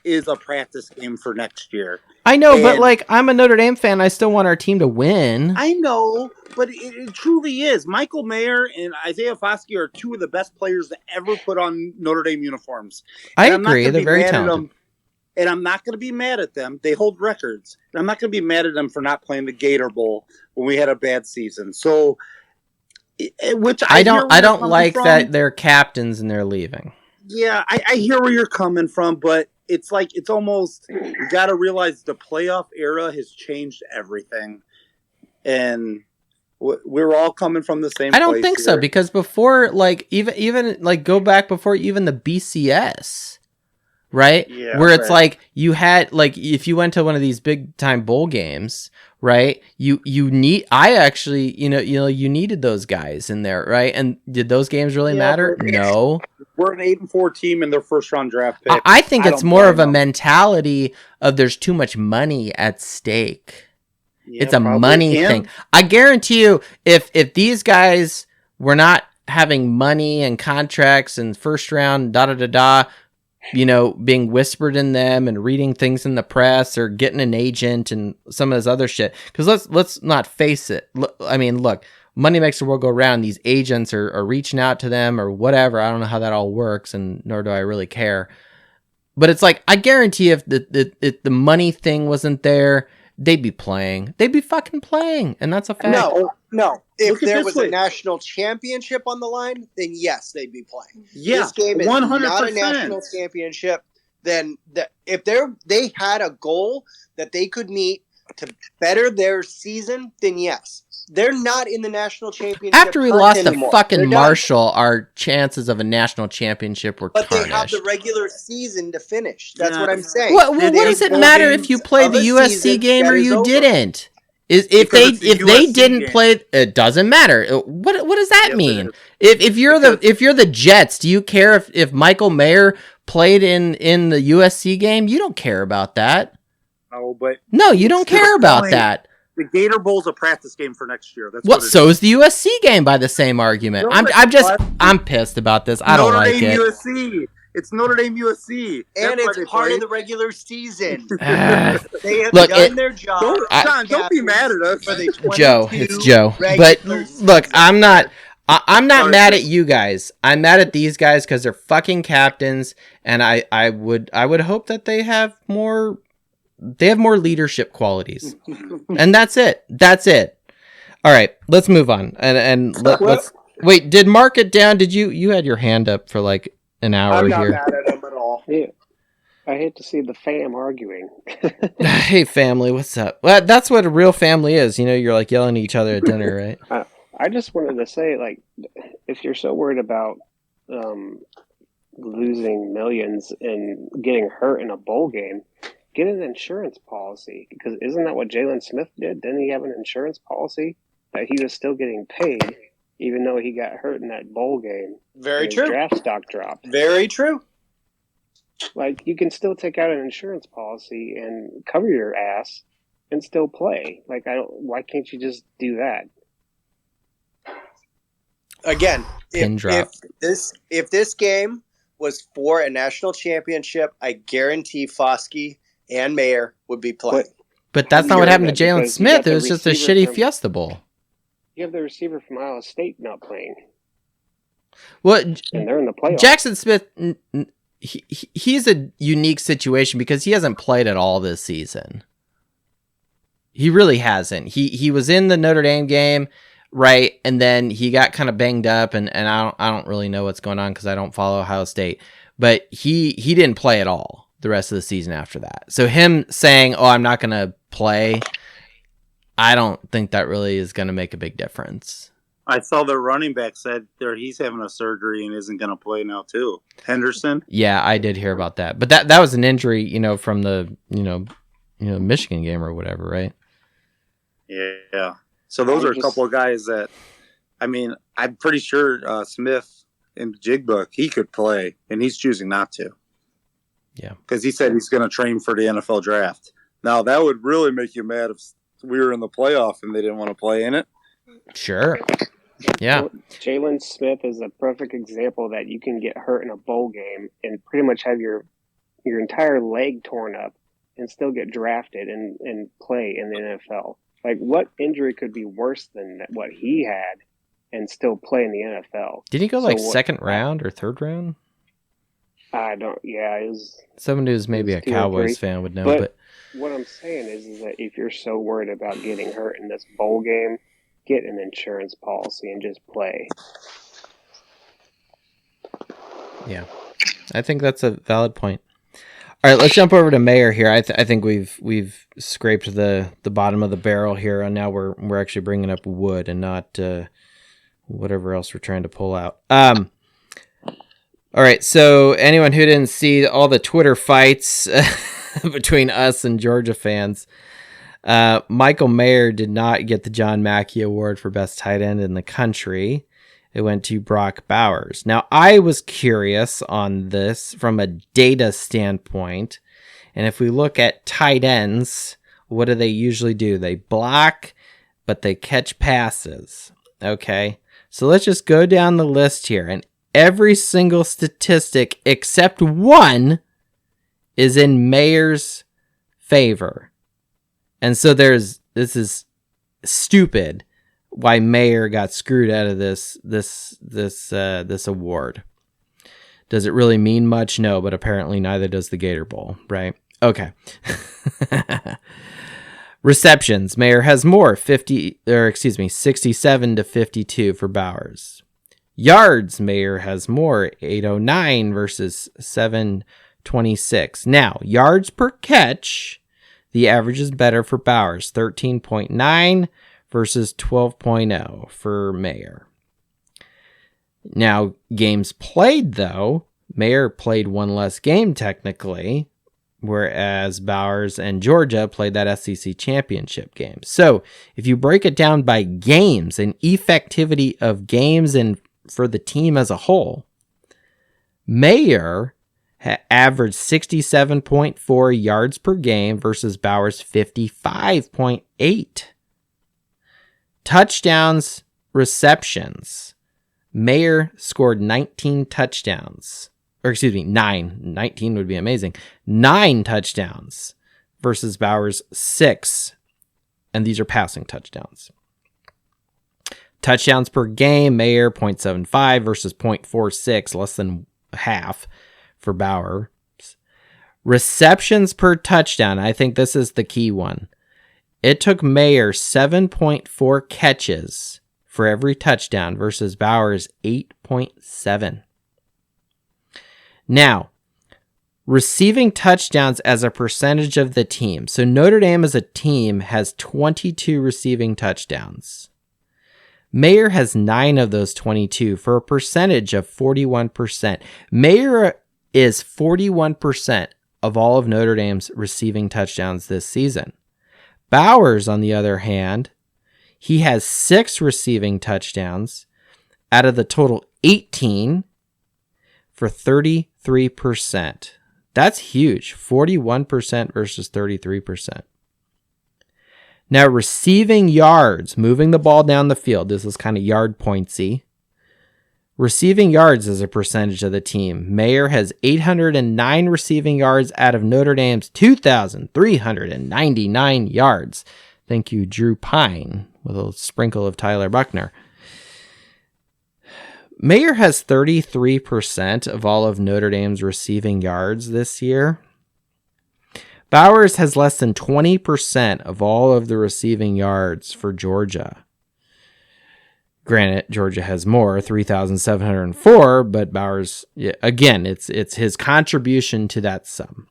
is a practice game for next year. I know, but I'm a Notre Dame fan. I still want our team to win. I know, but it truly is. Michael Mayer and Isaiah Foskey are two of the best players to ever put on Notre Dame uniforms. I agree. They're very talented. And I'm not going to be mad at them. They hold records. And I'm not going to be mad at them for not playing the Gator Bowl when we had a bad season. So, which I don't like that they're captains and they're leaving. Yeah, I hear where you're coming from, but it's almost, you got to realize the playoff era has changed everything. And we're all coming from the same place. I don't think so, because before, even go back before even the BCS, right? Yeah, where it's you had, if you went to one of these big time bowl games, right? You needed those guys in there, right? And did those games really matter? No. We're an 8-4 team in their first round draft pick. I think it's more of a mentality of there's too much money at stake. Yeah, it's a money thing. I guarantee you, if these guys were not having money and contracts and first round being whispered in them and reading things in the press or getting an agent and some of this other shit. Because let's not face it. Look, money makes the world go round. These agents are reaching out to them or whatever. I don't know how that all works, and nor do I really care. But it's I guarantee if the money thing wasn't there, they'd be playing. They'd be fucking playing, and that's a fact. No. If there was a national championship on the line, then yes, they'd be playing. Yeah, this game is 100%. Not a national championship. Then if they had a goal that they could meet to better their season, then yes. They're not in the national championship. After we lost to fucking Marshall, our chances of a national championship were tarnished. But they have the regular season to finish. That's what I'm saying. What does it matter if you played the USC game or you didn't? If they didn't play, it doesn't matter. What does that mean? If you're the Jets, do you care if Michael Mayer played in the USC game? You don't care about that. No, you don't care about that. The Gator Bowl's a practice game for next year. That's so is the USC game by the same argument. I'm pissed about this. I don't like it. USC. It's Notre Dame USC. And it's part of the regular season. They have done their job. Don't be mad at us. Joe, it's Joe. But look, I'm not mad at you guys. I'm mad at these guys because they're fucking captains, and I would hope that they have more leadership qualities. And that's it. All right, let's move on. Let's wait, did Mark it down? Did you had your hand up for an hour here? I'm not mad at him at all. Yeah. I hate to see the fam arguing. Hey family, what's up? Well, that's what a real family is. You're yelling at each other at dinner, right? I just wanted to say, if you're so worried about losing millions and getting hurt in a bowl game, get an insurance policy, because isn't that what Jalen Smith did? Didn't he have an insurance policy that he was still getting paid even though he got hurt in that bowl game? Very true. His draft stock dropped. Very true. You can still take out an insurance policy and cover your ass and still play. Why can't you just do that? Again, if this game was for a national championship, I guarantee Foskey and Mayer would be playing. But that's not what happened to Jalen Smith. It was just a shitty Fiesta Bowl. You have the receiver from Iowa State not playing. Well, and they're in the playoffs. Jackson Smith, he's a unique situation because he hasn't played at all this season. He really hasn't. He was in the Notre Dame game right? And then he got kind of banged up, and I don't really know what's going on because I don't follow Ohio State. But he didn't play at all the rest of the season after that. So him saying, "Oh, I'm not going to play," I don't think that really is going to make a big difference. I saw the running back said he's having a surgery and isn't going to play now too. Henderson. Yeah, I did hear about that, but that was an injury, from the Michigan game or whatever, right? Yeah. So those are a couple of guys that, I'm pretty sure Smith in Jigbook, he could play, and he's choosing not to. Yeah. Because he said he's going to train for the NFL draft. Now, that would really make you mad if we were in the playoff and they didn't want to play in it. Sure. Yeah. Well, Jalen Smith is a perfect example that you can get hurt in a bowl game and pretty much have your entire leg torn up and still get drafted and play in the NFL. Like, what injury could be worse than what he had and still play in the NFL? Did he go second round or third round? I don't. Yeah, it was. Someone who's maybe a Cowboys fan would know. But what I'm saying is that if you're so worried about getting hurt in this bowl game, get an insurance policy and just play. Yeah, I think that's a valid point. All right, let's jump over to Mayer here. I think we've scraped the bottom of the barrel here, and now we're actually bringing up wood and not whatever else we're trying to pull out. All right, so anyone who didn't see all the Twitter fights between us and Georgia fans, Michael Mayer did not get the John Mackey Award for best tight end in the country. It went to Brock Bowers. Now, I was curious on this from a data standpoint, and if we look at tight ends, what do they usually do? They block, but they catch passes. Okay, so let's just go down the list here, and every single statistic except one is in Mayer's favor. And so this is stupid why Mayer got screwed out of this award. Does it really mean much? No, but apparently neither does the Gator Bowl, right? Okay. Receptions, Mayer has more, 67 to 52 for Bowers. Yards, Mayer has more, 809 versus 726. Now, yards per catch, the average is better for Bowers, 13.9 versus 12.0 for Mayer. Now, games played, though, Mayer played one less game technically, whereas Bowers and Georgia played that SEC championship game. So, if you break it down by games and effectivity of games and for the team as a whole, Mayer averaged 67.4 yards per game versus Bowers 55.8. Touchdowns, receptions. Mayer scored 19 touchdowns. Or excuse me, 9. 19 would be amazing. 9 touchdowns versus Bowers 6. And these are passing touchdowns. Touchdowns per game, Mayer 0.75 versus 0.46, less than half for Bowers. Receptions per touchdown, I think this is the key one. It took Mayer 7.4 catches for every touchdown versus Bowers 8.7. Now, receiving touchdowns as a percentage of the team. So Notre Dame as a team has 22 receiving touchdowns. Mayer has 9 of those 22 for a percentage of 41%. Mayer is 41% of all of Notre Dame's receiving touchdowns this season. Bowers, on the other hand, he has 6 receiving touchdowns out of the total 18 for 33%. That's huge. 41% versus 33%. Now, receiving yards, moving the ball down the field. This is kind of yard pointsy. Receiving yards as a percentage of the team. Mayer has 809 receiving yards out of Notre Dame's 2,399 yards. Thank you, Drew Pine, with a sprinkle of Tyler Buckner. Mayer has 33% of all of Notre Dame's receiving yards this year. Bowers has less than 20% of all of the receiving yards for Georgia. Granted, Georgia has more, 3,704, but Bowers, again, it's his contribution to that sum.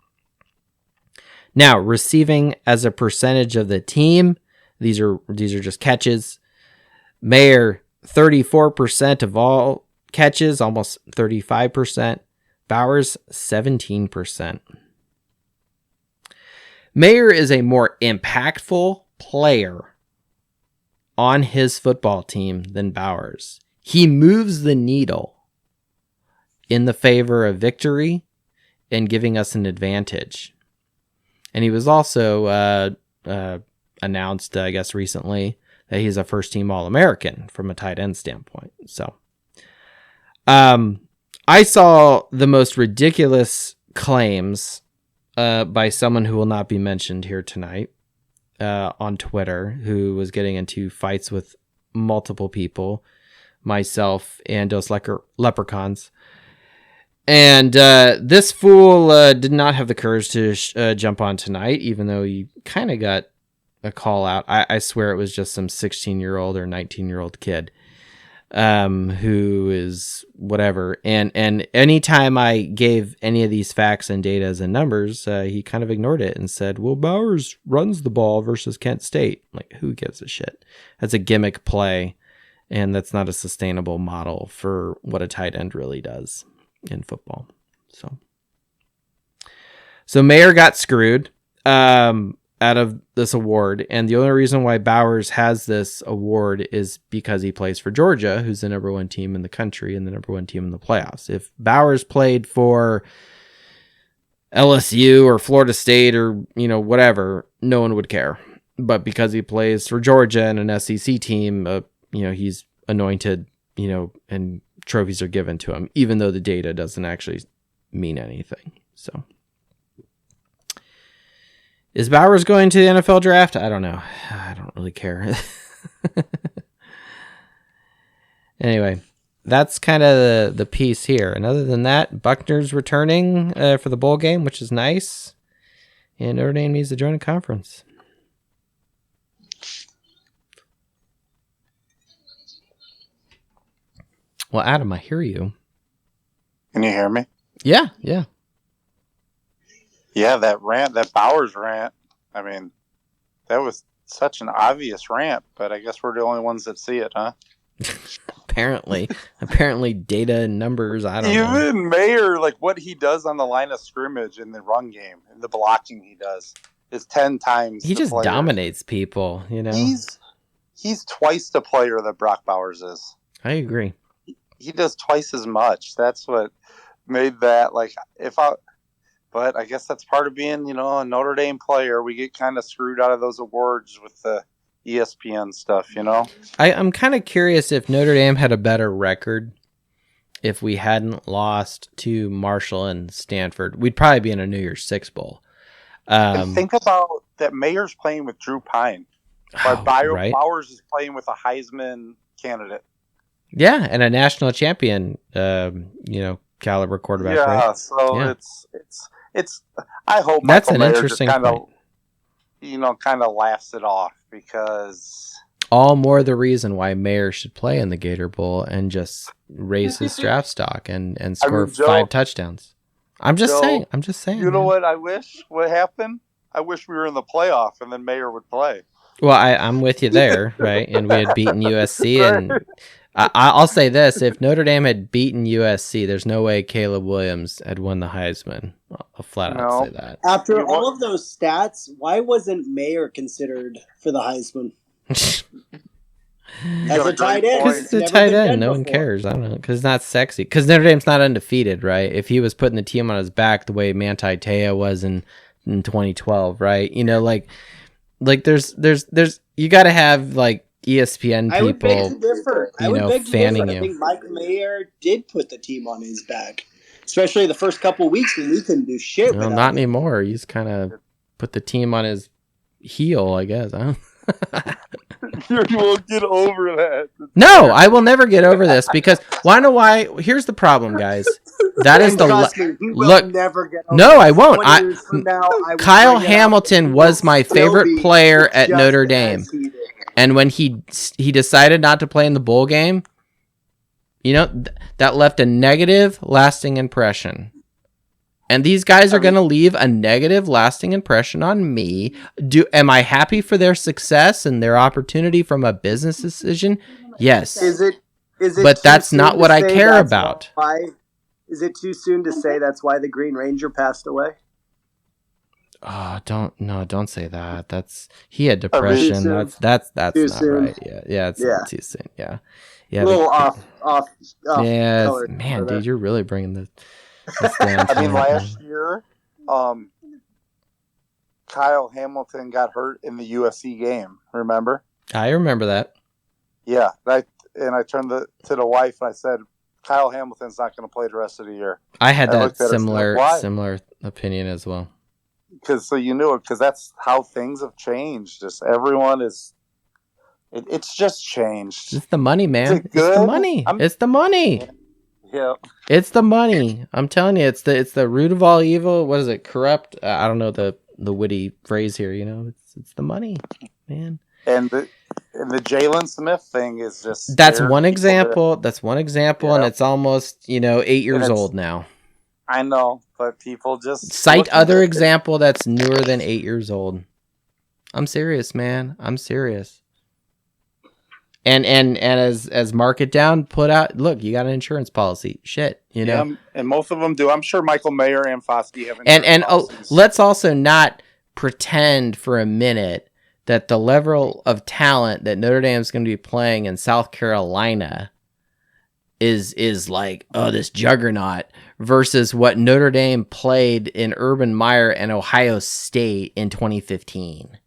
Now, receiving as a percentage of the team, these are just catches. Mayer, 34% of all catches, almost 35%. Bowers, 17%. Mayer is a more impactful player on his football team than Bowers. He moves the needle in the favor of victory and giving us an advantage. And he was also announced, I guess, recently that he's a first-team All-American from a tight end standpoint. So, I saw the most ridiculous claims by someone who will not be mentioned here tonight on Twitter, who was getting into fights with multiple people, myself and those leprechauns. And this fool did not have the courage to jump on tonight, even though he kind of got a call out. I swear it was just some 16-year-old or 19-year-old kid who is whatever. And anytime I gave any of these facts and data and numbers, he kind of ignored it and said, well, Bowers runs the ball versus Kent State. Like, who gives a shit? That's a gimmick play, and that's not a sustainable model for what a tight end really does in football. So Mayer got screwed out of this award, and the only reason why Bowers has this award is because he plays for Georgia, who's the number one team in the country and the number one team in the playoffs. If Bowers played for LSU or Florida State or whatever, no one would care. But because he plays for Georgia and an SEC team, he's anointed, and trophies are given to him, even though the data doesn't actually mean anything. So, is Bowers going to the NFL draft? I don't know. I don't really care. Anyway, that's kind of the piece here. And other than that, Buckner's returning for the bowl game, which is nice. And Notre Dame needs to join a conference. Well, Adam, I hear you. Can you hear me? Yeah. Yeah, that Bowers rant, I mean, that was such an obvious rant, but I guess we're the only ones that see it, huh? Apparently data and numbers, I don't know. Even Mayer, like what he does on the line of scrimmage in the run game, and the blocking he does, is 10 times he just dominates people, He's twice the player that Brock Bowers is. I agree. He does twice as much. That's what made that, but I guess that's part of being, a Notre Dame player. We get kind of screwed out of those awards with the ESPN stuff, I'm kind of curious if Notre Dame had a better record if we hadn't lost to Marshall and Stanford. We'd probably be in a New Year's Six Bowl. And think about that Mayer's playing with Drew Pine. But Right. Bowers is playing with a Heisman candidate. Yeah, and a national champion, caliber quarterback. Yeah, right? So it's. I hope that's Michael an Mayer interesting just point. kind of laughs it off, because all more the reason why Mayer should play in the Gator Bowl and just raise his draft stock and score 5 touchdowns. I'm just saying. You know what I wish would happen? I wish we were in the playoff and then Mayer would play. Well, I'm with you there, right? And we had beaten USC, and I'll say this: if Notre Dame had beaten USC, there's no way Caleb Williams had won the Heisman. I'll flat out say that. After all of those stats, why wasn't Mayer considered for the Heisman? As a tight end. Because it's a tight end. No one cares. I don't know. Because it's not sexy. Because Notre Dame's not undefeated, right? If he was putting the team on his back the way Manti Te'o was in 2012, right? There's you got to have like ESPN people, I would beg to differ. fanning you. I think Mike Mayer did put the team on his back, especially the first couple weeks when we couldn't do shit. Well, not anymore. He's kind of put the team on his heel, I guess. You won't get over that. No, I will never get over this because why? Here's the problem, guys. That is the look. Never get over no, I won't. Now, Kyle Hamilton was my favorite player at Notre Dame. And when he decided not to play in the bowl game, that left a negative, lasting impression. And these guys are going to leave a negative, lasting impression on me. Am I happy for their success and their opportunity from a business decision? Yes. Is it but that's not what I care about. Is it too soon to say that's why the Green Ranger passed away? Oh, don't say that. He had depression. That's not soon. Right. Yeah, it's too soon. Yeah. A little off. Yeah, man, dude, you're really bringing this down. I mean, last year, Kyle Hamilton got hurt in the USC game. Remember? I remember that. Yeah, I turned to the wife and I said, Kyle Hamilton's not going to play the rest of the year. I had that similar opinion as well. So you knew it, because that's how things have changed. Just everyone is. It's just changed. It's the money, man. It's the money. It's the money. Yeah. It's the money. I'm telling you, it's the root of all evil. What is it? Corrupt? I don't know the witty phrase here. It's the money, man. And the Jalen Smith thing is just. That's one example. Yeah. And it's almost 8 years old now. I know, but people just cite other example that's newer than 8 years old. I'm serious, man. I'm serious. And as mark it down, put out, look, you got an insurance policy. Shit, Yeah, and most of them do. I'm sure Michael Mayer and Foskey have insurance policies. Let's also not pretend for a minute that the level of talent that Notre Dame is going to be playing in South Carolina is like, this juggernaut versus what Notre Dame played in Urban Meyer and Ohio State in 2015.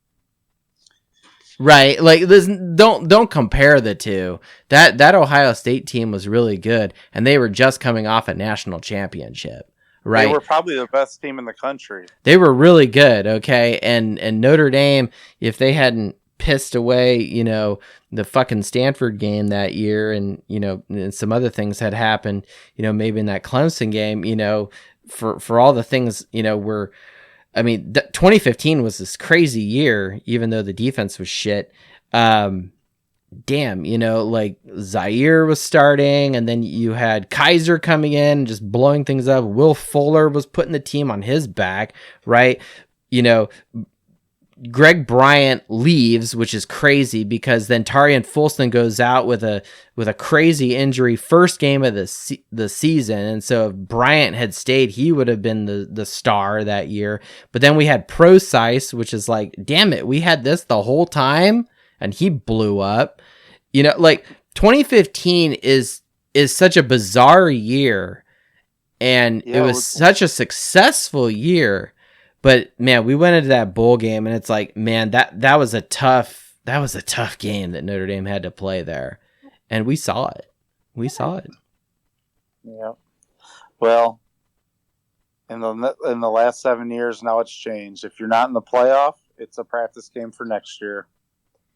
Right, like this. Don't compare the two. That Ohio State team was really good, and they were just coming off a national championship. Right, they were probably the best team in the country. They were really good. Okay, and Notre Dame, if they hadn't pissed away, the fucking Stanford game that year, and and some other things had happened, maybe in that Clemson game, for all the things, 2015 was this crazy year, even though the defense was shit. Like Zaire was starting, and then you had Kaiser coming in, just blowing things up. Will Fuller was putting the team on his back, right? Greg Bryant leaves, which is crazy because then Tarian Fulton goes out with a crazy injury first game of the season, and so if Bryant had stayed, he would have been the star that year. But then we had Procise, which is like, damn it, we had this the whole time, and he blew up. 2015 is such a bizarre year, and it was such a successful year. But man, we went into that bowl game, and it's like, man, that was a tough game that Notre Dame had to play there, and we saw it. Yeah. Well, in the last 7 years, now it's changed. If you're not in the playoff, it's a practice game for next year,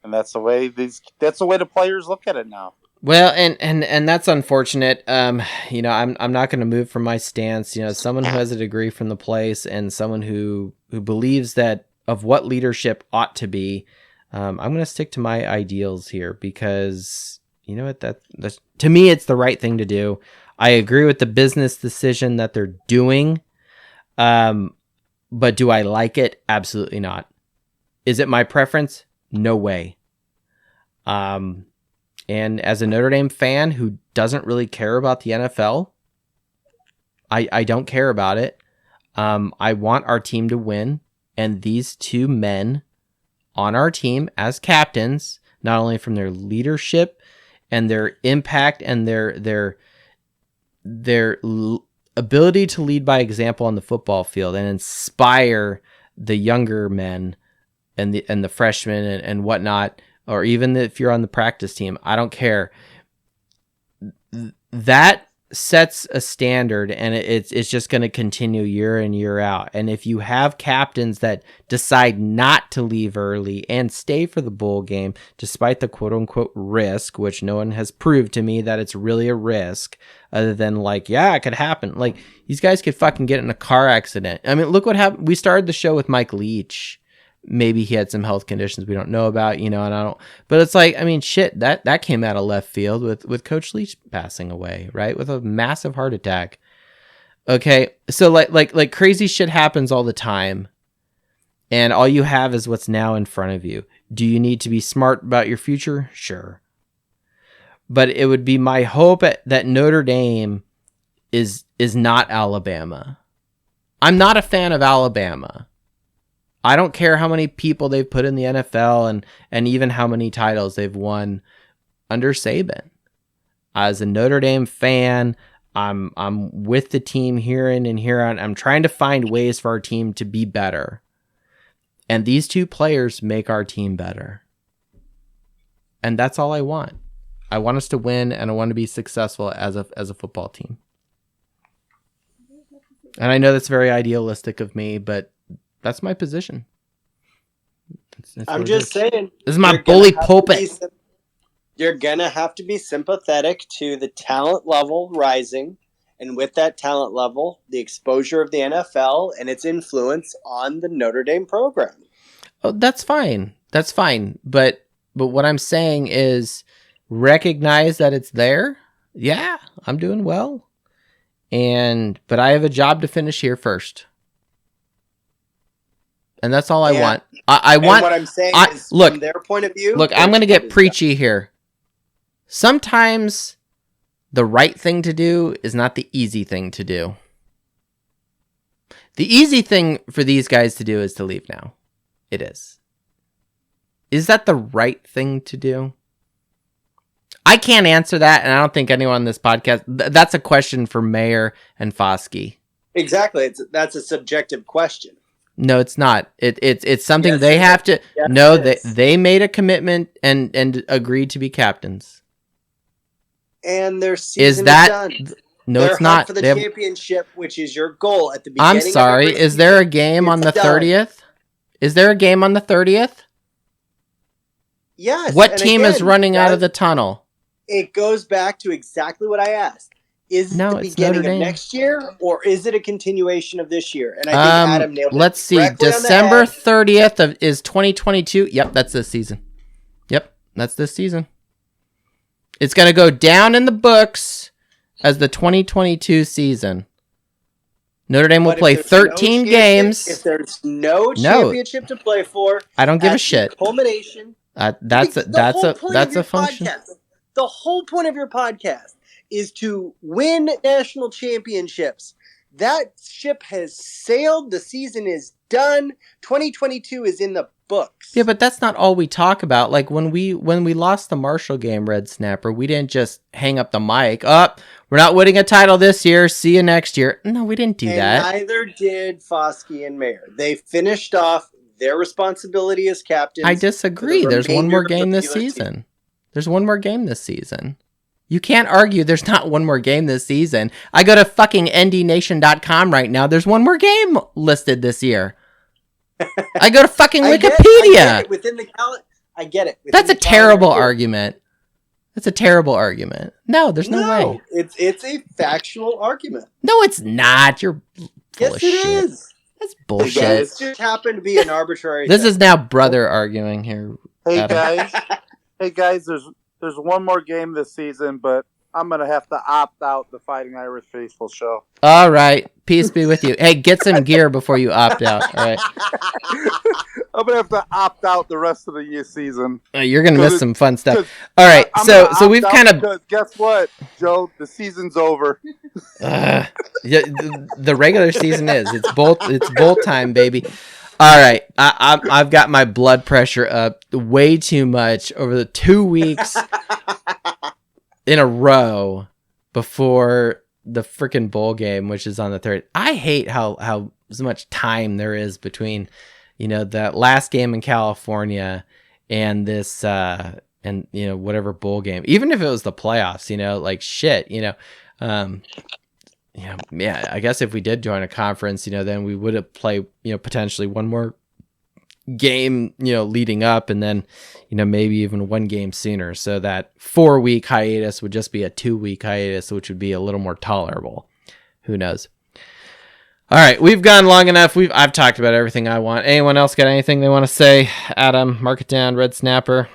and that's the way the players look at it now. Well, and that's unfortunate. I'm not going to move from my stance. Someone who has a degree from the place and someone who believes that of what leadership ought to be. I'm going to stick to my ideals here because that's to me, it's the right thing to do. I agree with the business decision that they're doing. But do I like it? Absolutely not. Is it my preference? No way. And as a Notre Dame fan who doesn't really care about the NFL, I don't care about it. I want our team to win. And these two men on our team as captains, not only from their leadership and their impact and their ability to lead by example on the football field and inspire the younger men and the freshmen and whatnot, or even if you're on the practice team, I don't care. That sets a standard, and it's just going to continue year in, year out. And if you have captains that decide not to leave early and stay for the bowl game, despite the quote-unquote risk, which no one has proved to me that it's really a risk, other than like, yeah, it could happen. Like, these guys could fucking get in a car accident. I mean, look what happened. We started the show with Mike Leach. Maybe he had some health conditions we don't know about, and I don't, but it's like, I mean, shit, that came out of left field with Coach Leach passing away, right? With a massive heart attack. Okay. So like crazy shit happens all the time. And all you have is what's now in front of you. Do you need to be smart about your future? Sure. But it would be my hope that Notre Dame is not Alabama. I'm not a fan of Alabama. I don't care how many people they've put in the NFL and even how many titles they've won under Saban. As a Notre Dame fan, I'm with the team here in and here on. I'm trying to find ways for our team to be better. And these two players make our team better. And that's all I want. I want us to win, and I want to be successful as a football team. And I know that's very idealistic of me, but that's my position. That's I'm just saying. This is my bully pulpit. You're going to have to be sympathetic to the talent level rising. And with that talent level, the exposure of the NFL and its influence on the Notre Dame program. Oh, that's fine. That's fine. But what I'm saying is recognize that it's there. Yeah, I'm doing well. But I have a job to finish here first. And that's all I want. I want. What I'm saying is, look, from their point of view. Look, I'm going to get preachy here. Sometimes the right thing to do is not the easy thing to do. The easy thing for these guys to do is to leave now. It is. Is that the right thing to do? I can't answer that, and I don't think anyone on this podcast... That's a question for Mayer and Foskey. Exactly. That's a subjective question. No, it's not. It's something they have to... Yes, no, they made a commitment and agreed to be captains. And their season is done. No, it's not. For the championship, which is your goal at the beginning. I'm sorry. Is there a game on the 30th? Is there a game on the 30th? Yes. What team is running out of the tunnel? It goes back to exactly what I asked. Is it the beginning of next year, or is it a continuation of this year? And I think Adam nailed it. Let's see. December 30th is 2022. Yep, that's this season. Yep, that's this season. It's going to go down in the books as the 2022 season. Notre Dame will play 13 games. If there's no championship to play for, I don't give a shit. Culmination. That's a function. The whole point of your podcast is to win national championships. That ship has sailed. The season is done. 2022 is in the books. Yeah, but that's not all we talk about. Like when we lost the Marshall game, Red Snapper, we didn't just hang up the mic. We're not winning a title this year. See you next year. No, we didn't do that. Neither did Foskey and Mayer. They finished off their responsibility as captains. I disagree. There's one more game this season. There's one more game this season. You can't argue there's not one more game this season. I go to fucking ndnation.com right now. There's one more game listed this year. I go to fucking Wikipedia. I get it. That's a terrible argument. That's a terrible argument. No, there's no way. It's a factual argument. No, it's not. You're full of shit. Yes, it is. That's bullshit. It just happened to be an arbitrary. This is now brother arguing here. Hey guys, there's one more game this season, but I'm going to have to opt out the Fighting Irish Faithful show. All right. Peace be with you. Hey, get some gear before you opt out. All right. I'm going to have to opt out the rest of the season. You're going to miss some fun stuff. All right. So we've kind of... Guess what, Joe? The season's over. Yeah, the regular season is. It's bowl time, baby. All right, I've got my blood pressure up way too much over the 2 weeks in a row before the freaking bowl game, which is on the 3rd. I hate how so much time there is between, that last game in California and this, and whatever bowl game. Even if it was the playoffs, like shit, Yeah, I guess if we did join a conference, then we would have played, potentially one more game, leading up, and then, maybe even one game sooner. So that 4-week hiatus would just be a 2-week hiatus, which would be a little more tolerable. Who knows? All right, we've gone long enough. I've talked about everything I want. Anyone else got anything they want to say? Adam, mark it down. Red Snapper.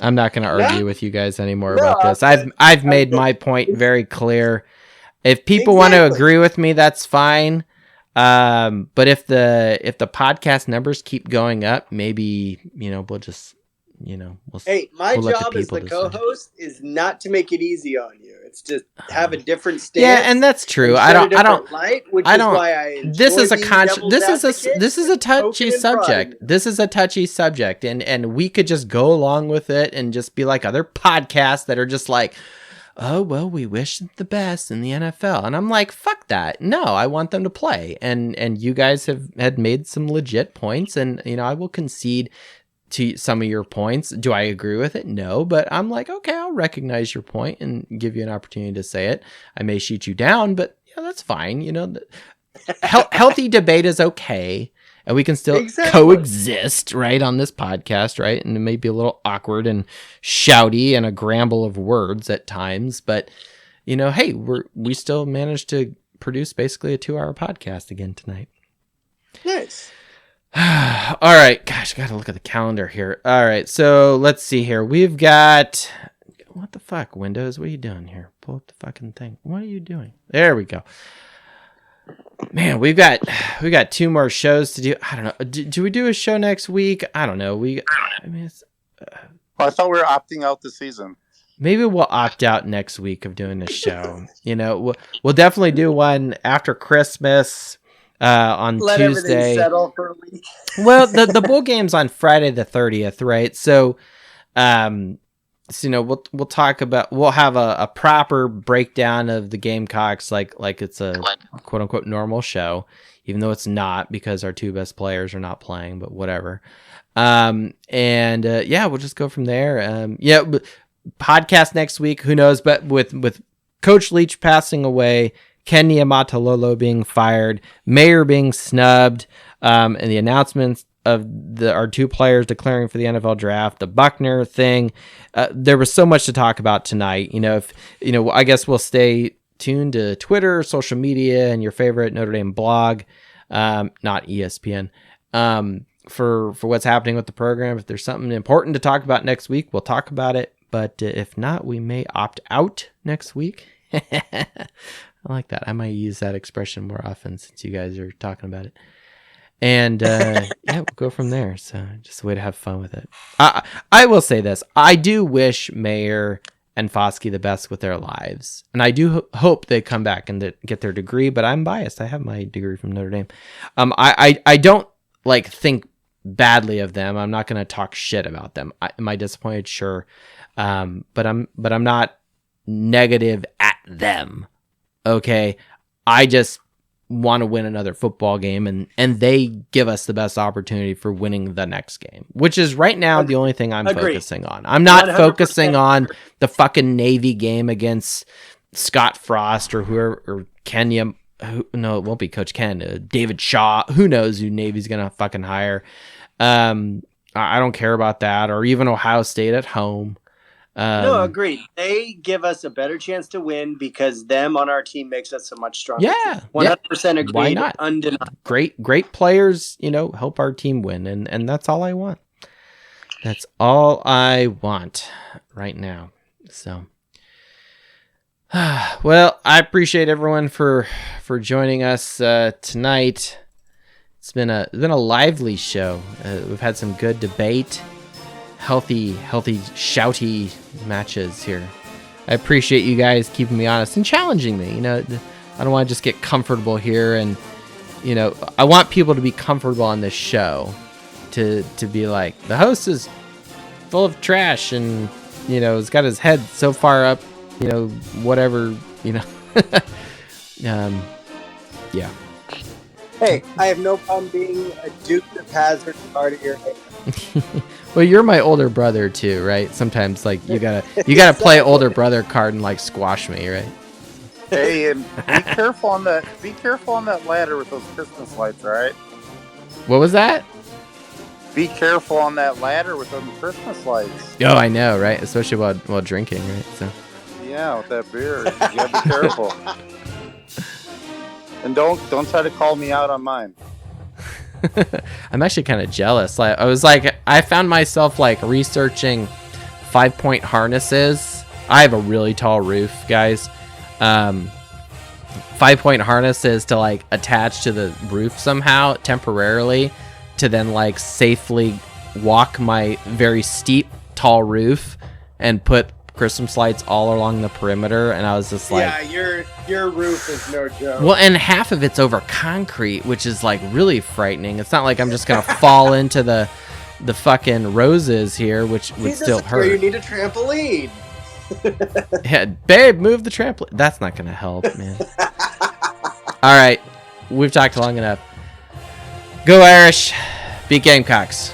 I'm not going to argue with you guys anymore about this. I've made my point very clear. If people want to agree with me, that's fine. But if the podcast numbers keep going up, maybe we'll just my job as the co-host is not to make it easy on you. It's just have a different stance. Yeah, and that's true. I don't. This is a touchy subject. This is a touchy subject, and we could just go along with it and just be like other podcasts that are just like, oh, well, we wish the best in the NFL. And I'm like, fuck that. No, I want them to play. And you guys had made some legit points, and I will concede to some of your points. Do I agree with it? No, but I'm like, okay, I'll recognize your point and give you an opportunity to say it. I may shoot you down, but that's fine. Healthy debate is okay. And we can still coexist, right, on this podcast, right? And it may be a little awkward and shouty and a gramble of words at times, but hey, we still managed to produce basically a 2-hour podcast again tonight. Nice. All right, gosh, I gotta look at the calendar here. All right, so let's see here. We've got what the fuck, Windows? What are you doing here? Pull up the fucking thing. What are you doing? There we go. Man, we got 2 more shows to do. I don't know. Do we do a show next week? I don't know. I thought we were opting out this season. Maybe we'll opt out next week of doing this show. We'll definitely do one after Christmas on Let Tuesday. Everything settle for a week. Well, the bowl game's on Friday the 30th, right? So, we'll talk about, we'll have a proper breakdown of the Gamecocks like it's a quote unquote normal show, even though it's not because our 2 best players are not playing, but whatever. We'll just go from there. Podcast next week, who knows, but with Coach Leach passing away, Ken Niumatalolo being fired, Mayer being snubbed, and the announcements of our 2 players declaring for the NFL draft, the Buckner thing. There was so much to talk about tonight. I guess we'll stay tuned to Twitter, social media, and your favorite Notre Dame blog, not ESPN, for what's happening with the program. If there's something important to talk about next week, we'll talk about it. But if not, we may opt out next week. I like that. I might use that expression more often since you guys are talking about it. And we'll go from there. So just a way to have fun with it. I will say this. I do wish Mayer and Foskey the best with their lives. And I do hope they come back and get their degree, but I'm biased. I have my degree from Notre Dame. I don't think badly of them. I'm not going to talk shit about them. Am I disappointed? Sure. But I'm not negative at them. Okay. I just want to win another football game, and they give us the best opportunity for winning the next game, which is right now the only thing I'm focusing on. I'm not 100%. Focusing on the fucking Navy game against Scott Frost or whoever, or Kenya. No, it won't be Coach Ken. David Shaw. Who knows who Navy's gonna fucking hire? I don't care about that, or even Ohio State at home. No, agreed. They give us a better chance to win because them on our team makes us so much stronger. Yeah, 100% agreed. Why not? Undeniable. Great players, help our team win, and that's all I want. That's all I want right now. So, well, I appreciate everyone for joining us tonight. It's been a lively show. We've had some good debate. Healthy, shouty matches here. I appreciate you guys keeping me honest and challenging me. I don't want to just get comfortable here, and I want people to be comfortable on this show, to be like, the host is full of trash and has got his head so far up, whatever, yeah. Hey, I have no problem being a Duke of Hazzard part of your head. Well, you're my older brother too, right? Sometimes you gotta play older brother card and squash me, right? Hey, and be careful on that ladder with those Christmas lights, all right? What was that? Be careful on that ladder with those Christmas lights. Oh, I know, right? Especially while drinking, right? So. Yeah, with that beer, you gotta be careful. And don't try to call me out on mine. I'm actually kind of jealous. I found myself like researching 5-point harnesses. I have a really tall roof, guys. 5-point harnesses to like attach to the roof somehow temporarily to then like safely walk my very steep tall roof and put Christmas lights all along the perimeter. And I was just like, yeah, your roof is no joke. Well, and half of it's over concrete, which is like really frightening. It's not like I'm just gonna fall into the fucking roses here, which would still hurt. You need a trampoline. Yeah, babe, move the trampoline. That's not gonna help, man. All right, we've talked long enough. Go Irish, beat Gamecocks.